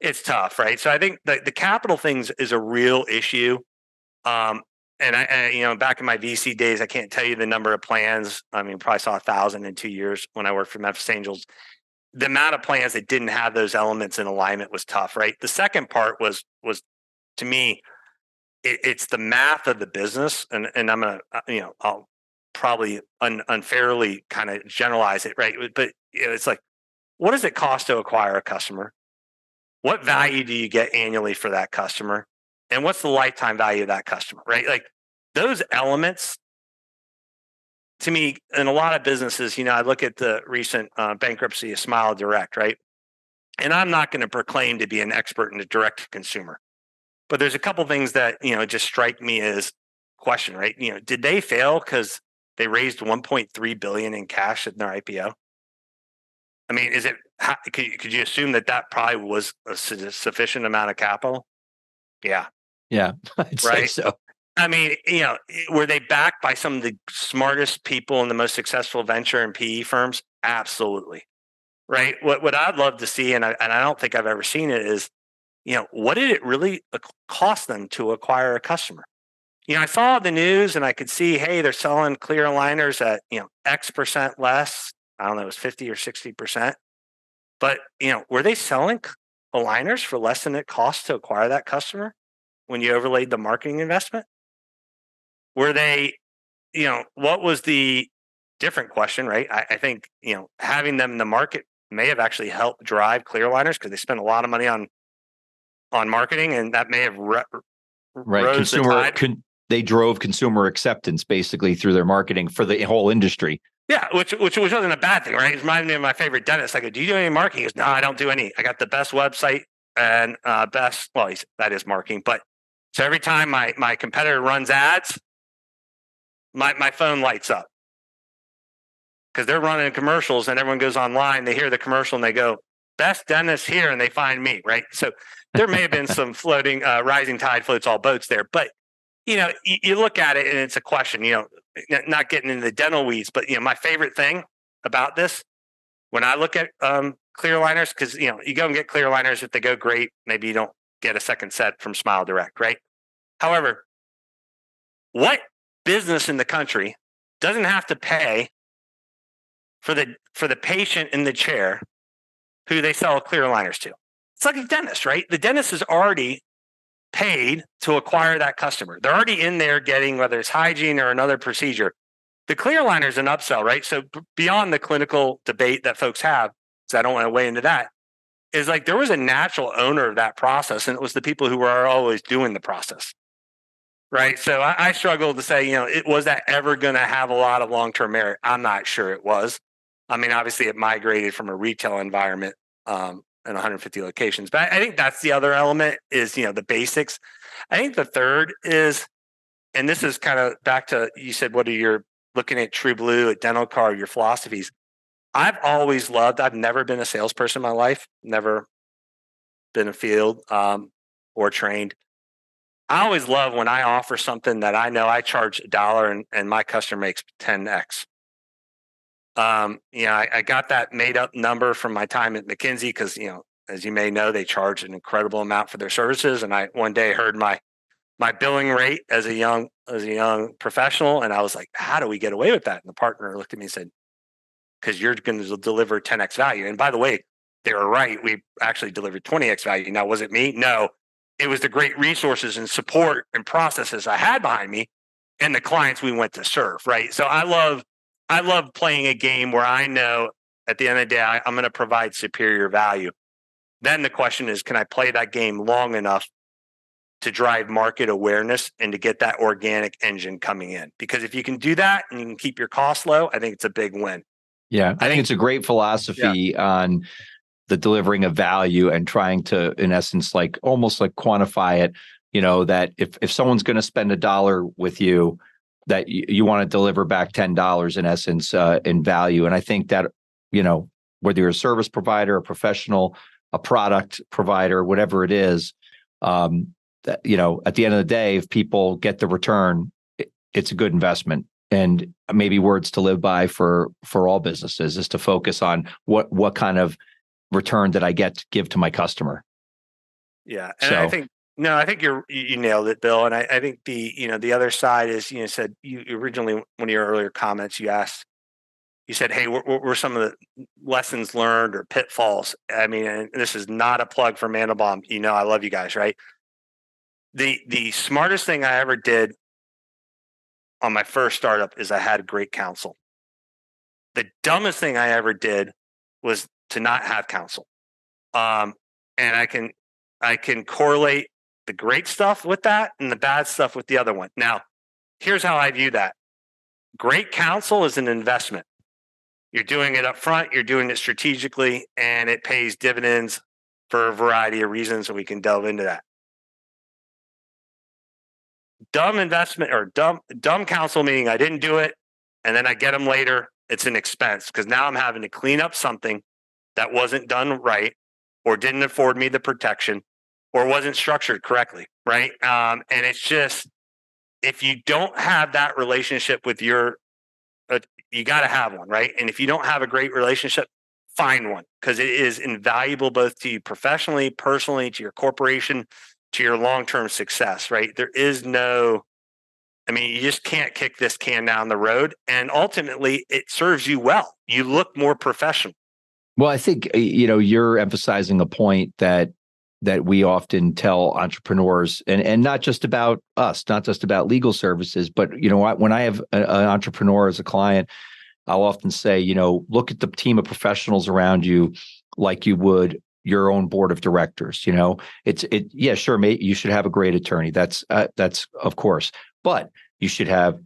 It's tough, right? So I think the capital things is a real issue. And I back in my VC days, I can't tell you the number of plans. I mean, probably saw 1,000 in 2 years when I worked for Memphis Angels. The amount of plans that didn't have those elements in alignment was tough, right? The second part was to me, it's the math of the business, and I'm gonna I'll probably unfairly kind of generalize it, right? But it's like, what does it cost to acquire a customer? What value do you get annually for that customer? And what's the lifetime value of that customer, right? Like those elements, to me, in a lot of businesses, I look at the recent bankruptcy of Smile Direct, right? And I'm not going to proclaim to be an expert in the direct to consumer, but there's a couple things that, just strike me as question, right? Did they fail because they raised $1.3 billion in cash in their IPO? I mean, could you assume that probably was a sufficient amount of capital? Yeah. Yeah. I'd say so. I mean, were they backed by some of the smartest people in the most successful venture and PE firms? Absolutely. Right. What I'd love to see, and I don't think I've ever seen it, is, what did it really cost them to acquire a customer? I saw the news and I could see, hey, they're selling clear aligners at, X% less. I don't know, it was 50 or 60%. But, were they selling aligners for less than it cost to acquire that customer when you overlaid the marketing investment? Were they, what was the different question, right? I think, having them in the market may have actually helped drive clear aligners because they spent a lot of money on marketing, and that may have rose the tide. They drove consumer acceptance basically through their marketing for the whole industry. Yeah, which wasn't a bad thing, right? It reminded me of my favorite dentist. I go, do you do any marketing? He goes, no, I don't do any. I got the best website and that is marketing. But so every time my competitor runs ads, my phone lights up because they're running commercials and everyone goes online. They hear the commercial and they go, best dentist here, and they find me, right? So there may have been some floating, rising tide floats all boats there. But, you look at it and it's a question, not getting into the dental weeds, but, my favorite thing about this, when I look at clear aligners, because, you go and get clear aligners, if they go great, maybe you don't get a second set from Smile Direct, right? However, what business in the country doesn't have to pay for the patient in the chair who they sell clear aligners to? It's like a dentist, right? The dentist is already paid to acquire that customer. They're already in there getting, whether it's hygiene or another procedure. The clear aligner is an upsell, right? So beyond the clinical debate that folks have, because I don't want to weigh into that, is like there was a natural owner of that process, and it was the people who were always doing the process, right? So I struggle to say, was that ever going to have a lot of long-term merit? I'm not sure it was. I mean, obviously it migrated from a retail environment in 150 locations, but I think that's the other element is, the basics. I think the third is, and this is kind of back to, you said, what are your looking at True Blue, at Dental Card, your philosophies. I've always loved, I've never been a salesperson in my life, never been a field or trained. I always love when I offer something that I know I charge $1 and my customer makes 10x. I got that made up number from my time at McKinsey because, as you may know, they charge an incredible amount for their services. And I one day heard my billing rate as a young professional, and I was like, how do we get away with that? And the partner looked at me and said, because you're going to deliver 10x value. And by the way, they were right. We actually delivered 20x value. Now, was it me? No, it was the great resources and support and processes I had behind me and the clients we went to serve, right? So I love playing a game where I know at the end of the day, I'm going to provide superior value. Then the question is, can I play that game long enough to drive market awareness and to get that organic engine coming in? Because if you can do that and you can keep your costs low, I think it's a big win. Yeah, I think it's a great philosophy on the delivering of value and trying to, in essence, like almost like quantify it, that if someone's going to spend $1 with you, that you want to deliver back $10 in essence in value. And I think that, whether you're a service provider, a professional, a product provider, whatever it is, that, at the end of the day, if people get the return, it's a good investment. And maybe words to live by for all businesses is to focus on what kind of return that I get to give to my customer. Yeah. And I think you nailed it, Bill. And I think the other side is, said you originally, one of your earlier comments, you said, hey, what were some of the lessons learned or pitfalls? I mean, and this is not a plug for Mandelbaum. I love you guys, right? The smartest thing I ever did on my first startup is I had great counsel. The dumbest thing I ever did was to not have counsel. And I can correlate the great stuff with that and the bad stuff with the other one. Now, here's how I view that. Great counsel is an investment. You're doing it up front, you're doing it strategically, and it pays dividends for a variety of reasons, and we can delve into that. Dumb investment or dumb counsel, meaning I didn't do it and then I get them later. It's an expense because now I'm having to clean up something that wasn't done right or didn't afford me the protection or wasn't structured correctly, right? And it's just, if you don't have that relationship with you got to have one, right? And if you don't have a great relationship, find one because it is invaluable both to you professionally, personally, to your corporation, to your long-term success, right? There is you just can't kick this can down the road. And ultimately, it serves you well. You look more professional. Well, I think, you're emphasizing a point that we often tell entrepreneurs, and not just about us, not just about legal services, but, when I have an entrepreneur as a client, I'll often say, look at the team of professionals around you like you would your own board of directors. Yeah, sure, mate, you should have a great attorney. That's of course, but you should have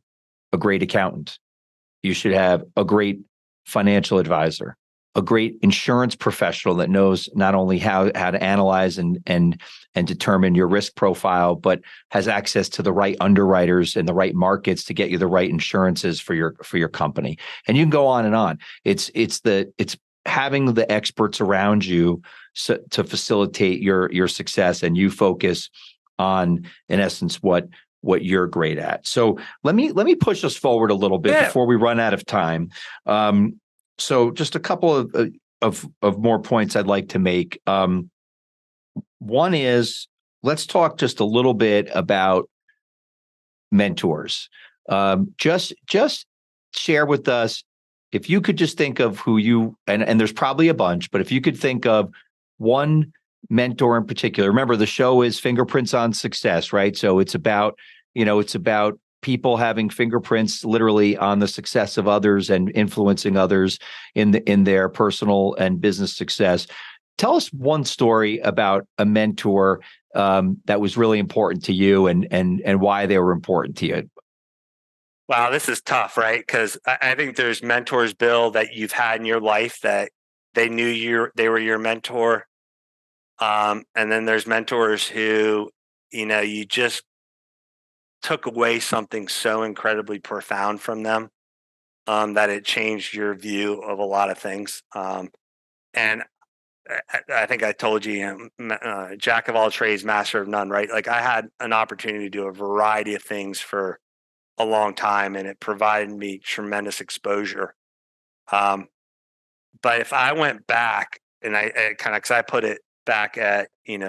a great accountant. You should have a great financial advisor, a great insurance professional that knows not only how to analyze and determine your risk profile, but has access to the right underwriters and the right markets to get you the right insurances for your company. And you can go on and on. It's having the experts around you to facilitate your success, and you focus on, in essence, what you're great at. So let me push us forward a little bit before we run out of time. So just a couple of more points I'd like to make. One is, let's talk just a little bit about mentors. Just share with us, if you could just think of who you, and there's probably a bunch, but if you could think of one mentor in particular? Remember, the show is Fingerprints on Success, right? So it's about, it's about people having fingerprints literally on the success of others and influencing others in their personal and business success. Tell us one story about a mentor that was really important to you and why they were important to you. Wow, this is tough, right? Because I think there's mentors, Bill, that you've had in your life that they knew they were your mentor. And then there's mentors who, you just took away something so incredibly profound from them that it changed your view of a lot of things. And I think I told you, jack of all trades, master of none, right? Like I had an opportunity to do a variety of things for a long time, and it provided me tremendous exposure. But if I went back and I kind of, because I put it back at, it's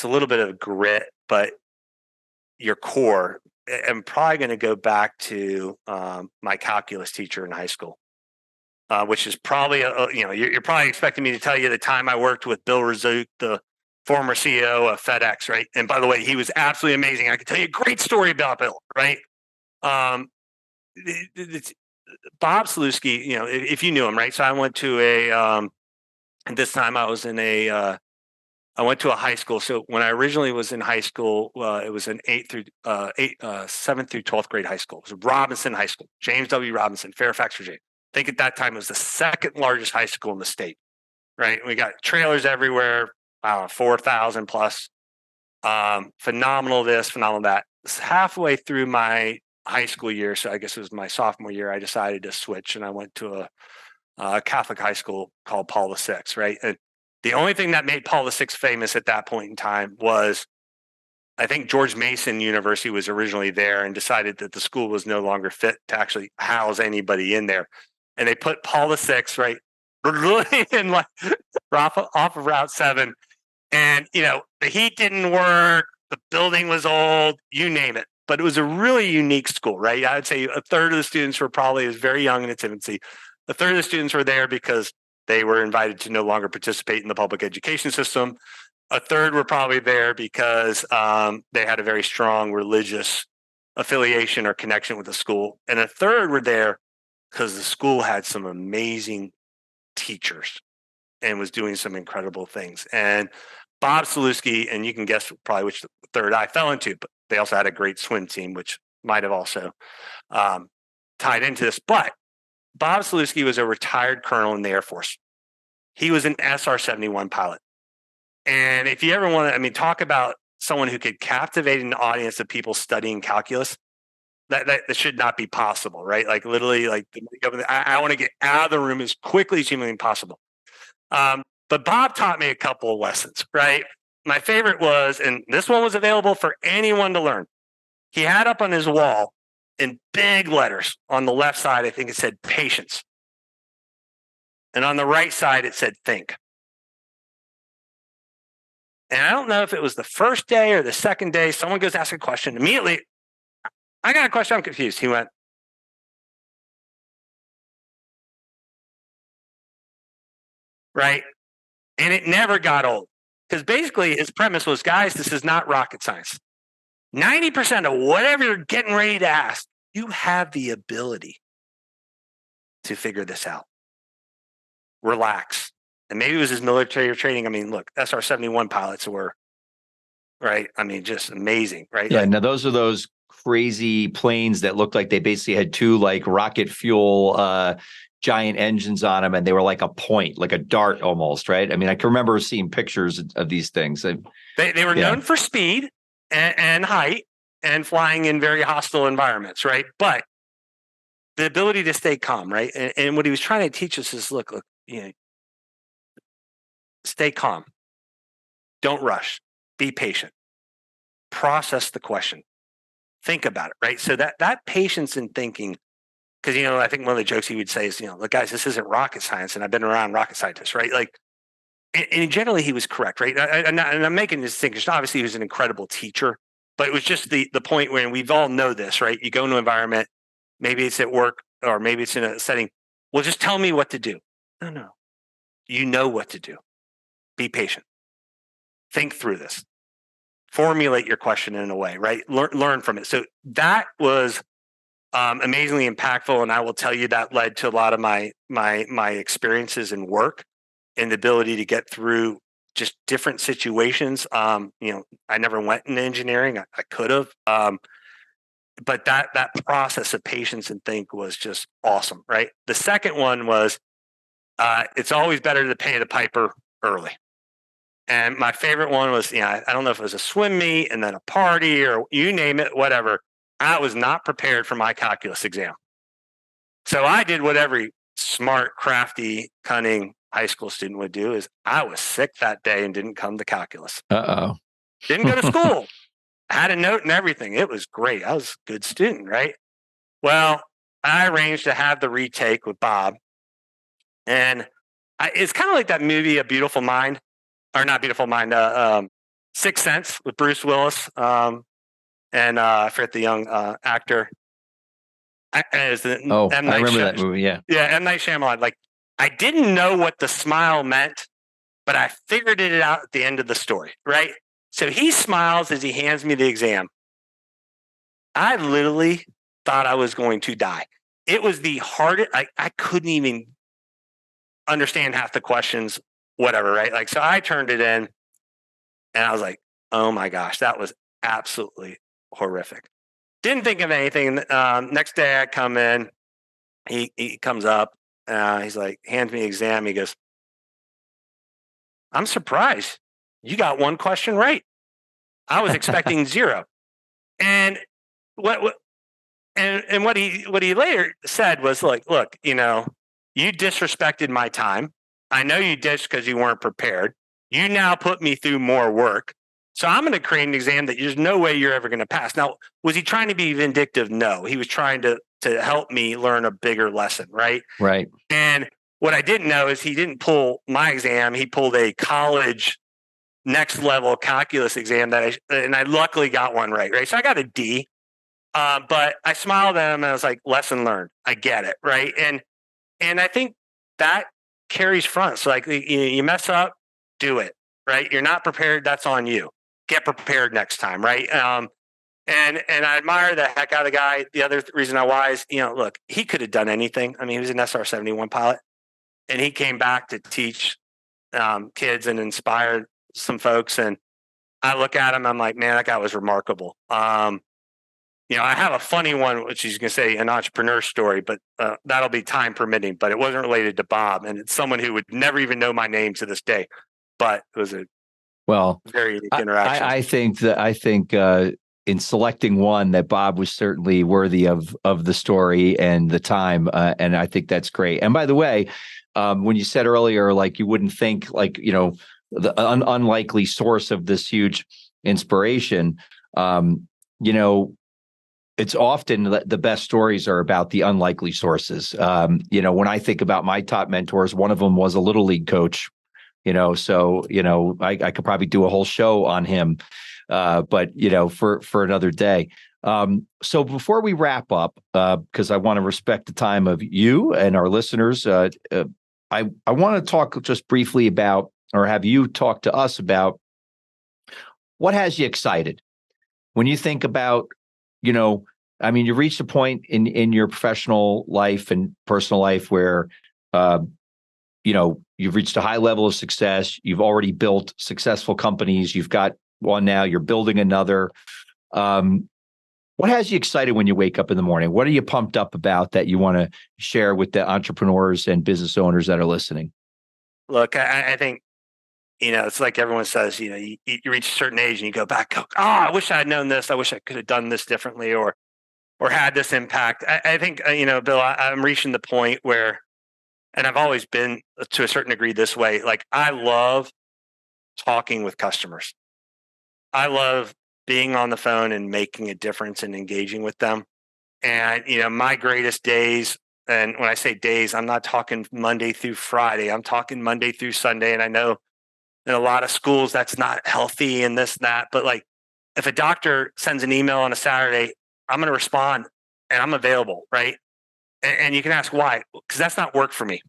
a little bit of grit, but your core, I'm probably going to go back to my calculus teacher in high school, which is probably, you're probably expecting me to tell you the time I worked with Bill Barrett, the former CEO of FedEx, right? And by the way, he was absolutely amazing. I could tell you a great story about Bill, right? Bob Sadusky, if you knew him, right? So I went to at this time I was I went to a high school. So when I originally was in high school, it was an 7th through 12th grade high school. It was Robinson High School, James W. Robinson, Fairfax, Virginia. I think at that time it was the second largest high school in the state, right? We got trailers everywhere, 4,000 plus. Phenomenal this, phenomenal that. Halfway through my high school year, so I guess it was my sophomore year, I decided to switch and I went to a Catholic high school called Paul VI, right? And the only thing that made Paul VI famous at that point in time was, I think George Mason University was originally there and decided that the school was no longer fit to actually house anybody in there. And they put Paul VI, right, in like off of Route 7. And, the heat didn't work. The building was old, you name it. But it was a really unique school, right? I would say a third of the students were probably, it was very young in its infancy. A third of the students were there because they were invited to no longer participate in the public education system. A third were probably there because they had a very strong religious affiliation or connection with the school. And a third were there because the school had some amazing teachers and was doing some incredible things. And Bob Sadusky, and you can guess probably which third I fell into, but they also had a great swim team, which might have also tied into this. But Bob Sadusky was a retired colonel in the Air Force. He was an SR-71 pilot. And if you ever want to, talk about someone who could captivate an audience of people studying calculus, that should not be possible, right? Like literally, like I want to get out of the room as quickly as humanly possible. But Bob taught me a couple of lessons, right? My favorite was, and this one was available for anyone to learn. He had up on his wall in big letters on the left side, I think it said patience. And on the right side, it said think. And I don't know if it was the first day or the second day, someone goes to ask a question. Immediately, I got a question, I'm confused. He went, right? And it never got old. Because basically his premise was, guys, this is not rocket science. 90% of whatever you're getting ready to ask, you have the ability to figure this out. Relax. And maybe it was his military training. Look, SR-71 pilots were, right? Just amazing, right? Yeah, now those are those crazy planes that looked like they basically had two like rocket fuel giant engines on them, and they were like a point, like a dart almost, right? I can remember seeing pictures of these things. They were known for speed and height and flying in very hostile environments, right? But the ability to stay calm, right? And what he was trying to teach us is, look, stay calm. Don't rush. Be patient. Process the question. Think about it, right? So that patience in thinking, because, I think one of the jokes he would say is, look, guys, this isn't rocket science, and I've been around rocket scientists, right? Like, and generally he was correct, right? And I'm making this distinction. Obviously, he was an incredible teacher, but it was just the point where we've all know this, right? You go into an environment, maybe it's at work or maybe it's in a setting. Well, just tell me what to do. No. You know what to do. be patient, think through this, formulate your question in a way, right? Learn from it. So that was amazingly impactful, and I will tell you that led to a lot of my experiences in work and the ability to get through just different situations. I never went into engineering. I could have, but that process of patience and think was just awesome, right? The second one was it's always better to pay the piper early. And my favorite one was, I don't know if it was a swim meet and then a party or you name it, whatever. I was not prepared for my calculus exam. So I did what every smart, crafty, cunning high school student would do is I was sick that day and didn't come to calculus. Uh-oh. Didn't go to school. Had a note and everything. It was great. I was a good student, right? Well, I arranged to have the retake with Bob. And it's kind of like that movie, A Beautiful Mind, or not Beautiful Mind, Sixth Sense with Bruce Willis. And I forget the young actor. I remember that movie. Yeah. Yeah. M. Night Shyamalan. Like, I didn't know what the smile meant, but I figured it out at the end of the story, right? So he smiles as he hands me the exam. I literally thought I was going to die. It was the hardest. I couldn't even understand half the questions, whatever, right? Like, so I turned it in and I was like, oh my gosh, that was absolutely horrific. Didn't think of anything. Next day I come in, he comes up, he's like, hands me the exam. He goes, I'm surprised you got one question right. I was expecting 0. And what he later said was like, look, you disrespected my time. I know you did because you weren't prepared. You now put me through more work. So I'm going to create an exam that there's no way you're ever going to pass. Now, was he trying to be vindictive? No, he was trying to help me learn a bigger lesson, right? Right. And what I didn't know is he didn't pull my exam. He pulled a college next level calculus exam and I luckily got one right? So I got a D, but I smiled at him and I was like, lesson learned. I get it, right? And I think that carries front. So like you mess up, do it, right? You're not prepared, that's on you. Get prepared next time, right? And I admire the heck out of the guy. The other reason why is, look, he could have done anything. I mean, he was an SR-71 pilot, and he came back to teach kids and inspire some folks. And I look at him, I'm like, man, that guy was remarkable. I have a funny one, which is going to say an entrepreneur story, but that'll be time permitting. But it wasn't related to Bob, and it's someone who would never even know my name to this day. But it was a very unique interaction. I think in selecting one, that Bob was certainly worthy of the story and the time, and I think that's great. And by the way, when you said earlier, like you wouldn't think, like the unlikely source of this huge inspiration, it's often the best stories are about the unlikely sources. When I think about my top mentors, one of them was a little league coach. So I could probably do a whole show on him, but for another day. So before we wrap up, because I want to respect the time of you and our listeners, I want to talk just briefly about, or have you talk to us about, what has you excited when you think about, you reached a point in your professional life and personal life where, you've reached a high level of success. You've already built successful companies. You've got one now. You're building another. What has you excited when you wake up in the morning? What are you pumped up about that you want to share with the entrepreneurs and business owners that are listening? Look, I think, it's like everyone says, you reach a certain age and you go back, I wish I had known this. I wish I could have done this differently or had this impact. I think, Bill, I'm reaching the point where, and I've always been to a certain degree this way, like I love talking with customers. I love being on the phone and making a difference and engaging with them. And, my greatest days, and when I say days, I'm not talking Monday through Friday, I'm talking Monday through Sunday. And I know in a lot of schools that's not healthy and this and that, but like if a doctor sends an email on a Saturday, I'm going to respond and I'm available, right? And you can ask why, because that's not work for me,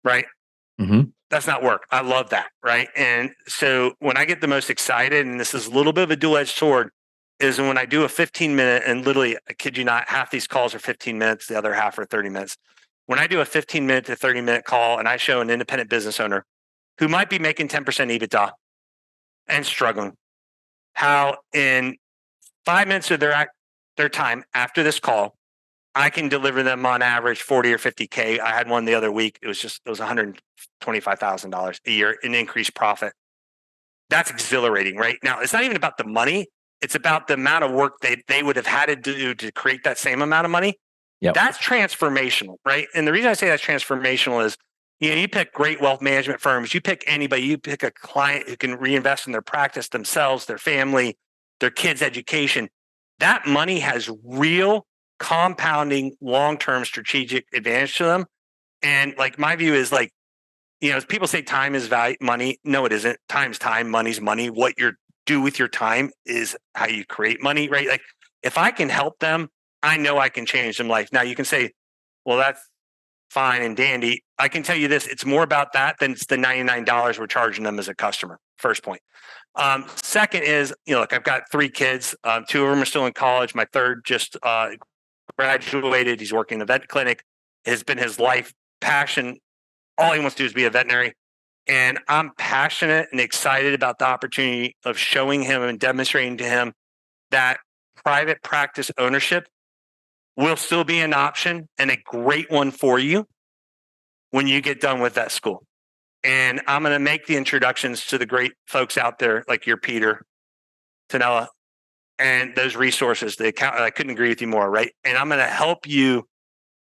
right? Mm-hmm. That's not work. I love that. Right. And so when I get the most excited, and this is a little bit of a dual-edged sword, is when I do a 15-minute, and literally, I kid you not, half these calls are 15 minutes, the other half are 30 minutes. When I do a 15-minute to 30-minute call and I show an independent business owner who might be making 10% EBITDA and struggling, how in 5 minutes of their time after this call, I can deliver them on average 40 or 50K. I had one the other week. It was $125,000 a year in increased profit. That's exhilarating, right? Now, it's not even about the money. It's about the amount of work they would have had to do to create that same amount of money. Yep. That's transformational, right? And the reason I say that's transformational is, you pick great wealth management firms, you pick anybody, you pick a client who can reinvest in their practice themselves, their family, their kids' education. That money has real compounding long-term strategic advantage to them. And like my view is like, people say time is money. No, it isn't. Time's time, money's money. What you do with your time is how you create money, right? Like if I can help them, I know I can change them life. Now you can say, well, that's fine and dandy. I can tell you this, it's more about that than it's the $99 we're charging them as a customer. First point. Second is, look, I've got 3 kids. 2 of them are still in college. My third just graduated. He's working in a vet clinic. It has been his life passion. All he wants to do is be a veterinary. And I'm passionate and excited about the opportunity of showing him and demonstrating to him that private practice ownership will still be an option and a great one for you when you get done with that school. And I'm going to make the introductions to the great folks out there, like your Peter, Tanella, and those resources. I couldn't agree with you more, right? And I'm going to help you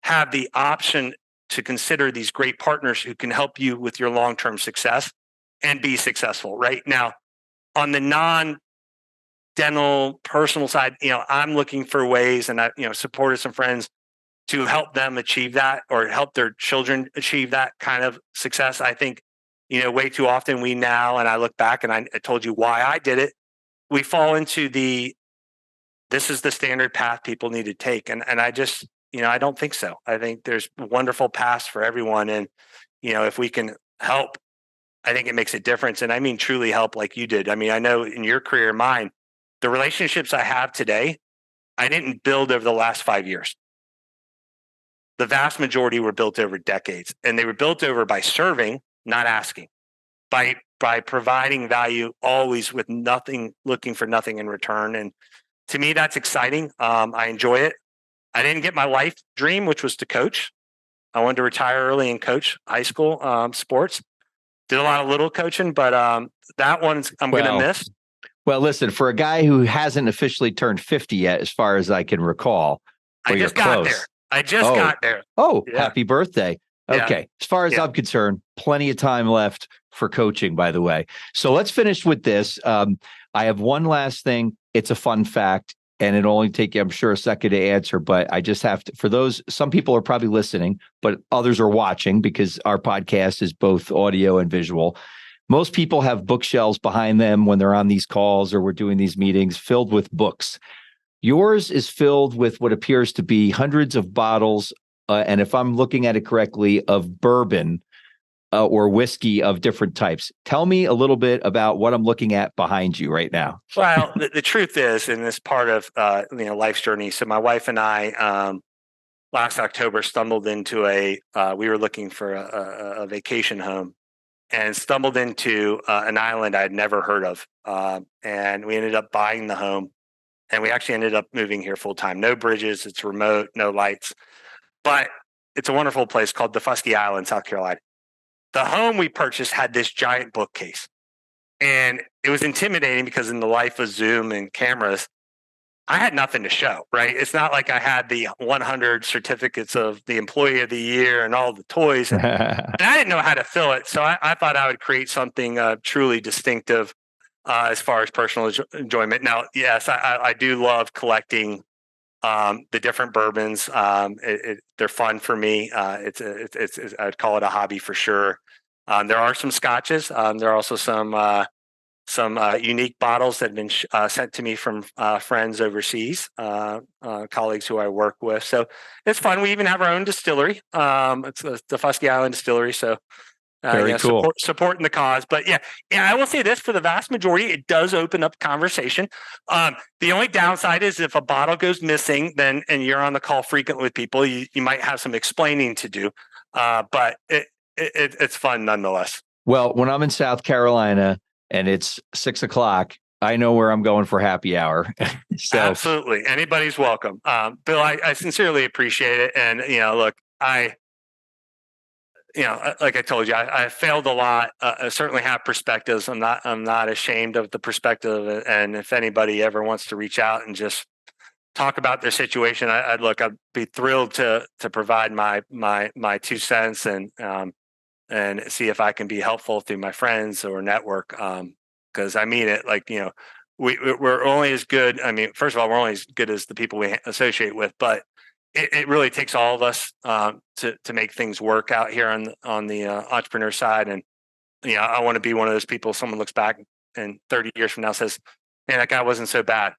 have the option to consider these great partners who can help you with your long-term success and be successful. Right now, on the non-dental personal side, I'm looking for ways, and I, supported some friends to help them achieve that or help their children achieve that kind of success. I think, way too often and I look back and I told you why I did it. We fall into this is the standard path people need to take. And I just, I don't think so. I think there's wonderful paths for everyone. And, if we can help, I think it makes a difference. And I mean, truly help like you did. I mean, I know in your career, mine, the relationships I have today, I didn't build over the last 5 years. The vast majority were built over decades, and they were built over by serving, not asking, by providing value, always with nothing, looking for nothing in return. And to me, that's exciting. I enjoy it. I didn't get my life dream, which was to coach. I wanted to retire early and coach high school sports. Did a lot of little coaching, but that one I'm going to miss. Well, listen, for a guy who hasn't officially turned 50 yet, as far as I can recall, I just got there. Oh, yeah. Happy birthday. Okay. Yeah. As far as I'm concerned, plenty of time left for coaching, by the way. So let's finish with this. I have one last thing. It's a fun fact, and it'll only take you, I'm sure, a second to answer, but I just have to, for those, some people are probably listening, but others are watching because our podcast is both audio and visual. Most people have bookshelves behind them when they're on these calls or we're doing these meetings filled with books. Yours is filled with what appears to be hundreds of bottles, and if I'm looking at it correctly, of bourbon or whiskey of different types. Tell me a little bit about what I'm looking at behind you right now. Well, the truth is, in this part of life's journey, so my wife and I last October stumbled into we were looking for a vacation home and stumbled into an island I'd never heard of, and we ended up buying the home. And we actually ended up moving here full time. No bridges, it's remote, no lights. But it's a wonderful place called Dufusky Island, South Carolina. The home we purchased had this giant bookcase. And it was intimidating because in the life of Zoom and cameras, I had nothing to show, right? It's not like I had the 100 certificates of the employee of the year and all the toys. And I didn't know how to fill it. So I thought I would create something truly distinctive. As far as personal enjoyment. Now, yes, I do love collecting the different bourbons. They're fun for me. I'd call it a hobby for sure. There are some scotches. There are also some unique bottles that have been sent to me from friends overseas, colleagues who I work with. So it's fun. We even have our own distillery. It's the Dufusky Island Distillery. So Very cool. Supporting the cause. But yeah, I will say this: for the vast majority, it does open up conversation. The only downside is if a bottle goes missing, then and you're on the call frequently with people, you might have some explaining to do. But it's fun nonetheless. Well, when I'm in South Carolina and it's 6:00, I know where I'm going for happy hour. So absolutely, anybody's welcome. Bill, I sincerely appreciate it, and look, like I told you, I failed a lot. I certainly have perspectives. I'm not ashamed of the perspective. And if anybody ever wants to reach out and just talk about their situation, I'd be thrilled to provide my 2 cents and see if I can be helpful through my friends or network. Because I mean it. We're only as good. I mean, first of all, we're only as good as the people we associate with, but it really takes all of us to make things work out here on the entrepreneur side. And I want to be one of those people. Someone looks back and 30 years from now says, "Man, that guy wasn't so bad."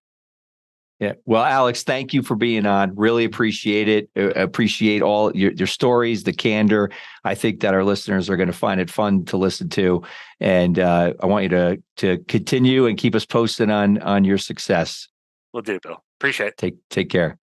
Yeah. Well, Alex, thank you for being on. Really appreciate it. Appreciate all your stories, the candor. I think that our listeners are going to find it fun to listen to. And I want you to continue and keep us posted on your success. Will do, Bill. Appreciate it. Take care.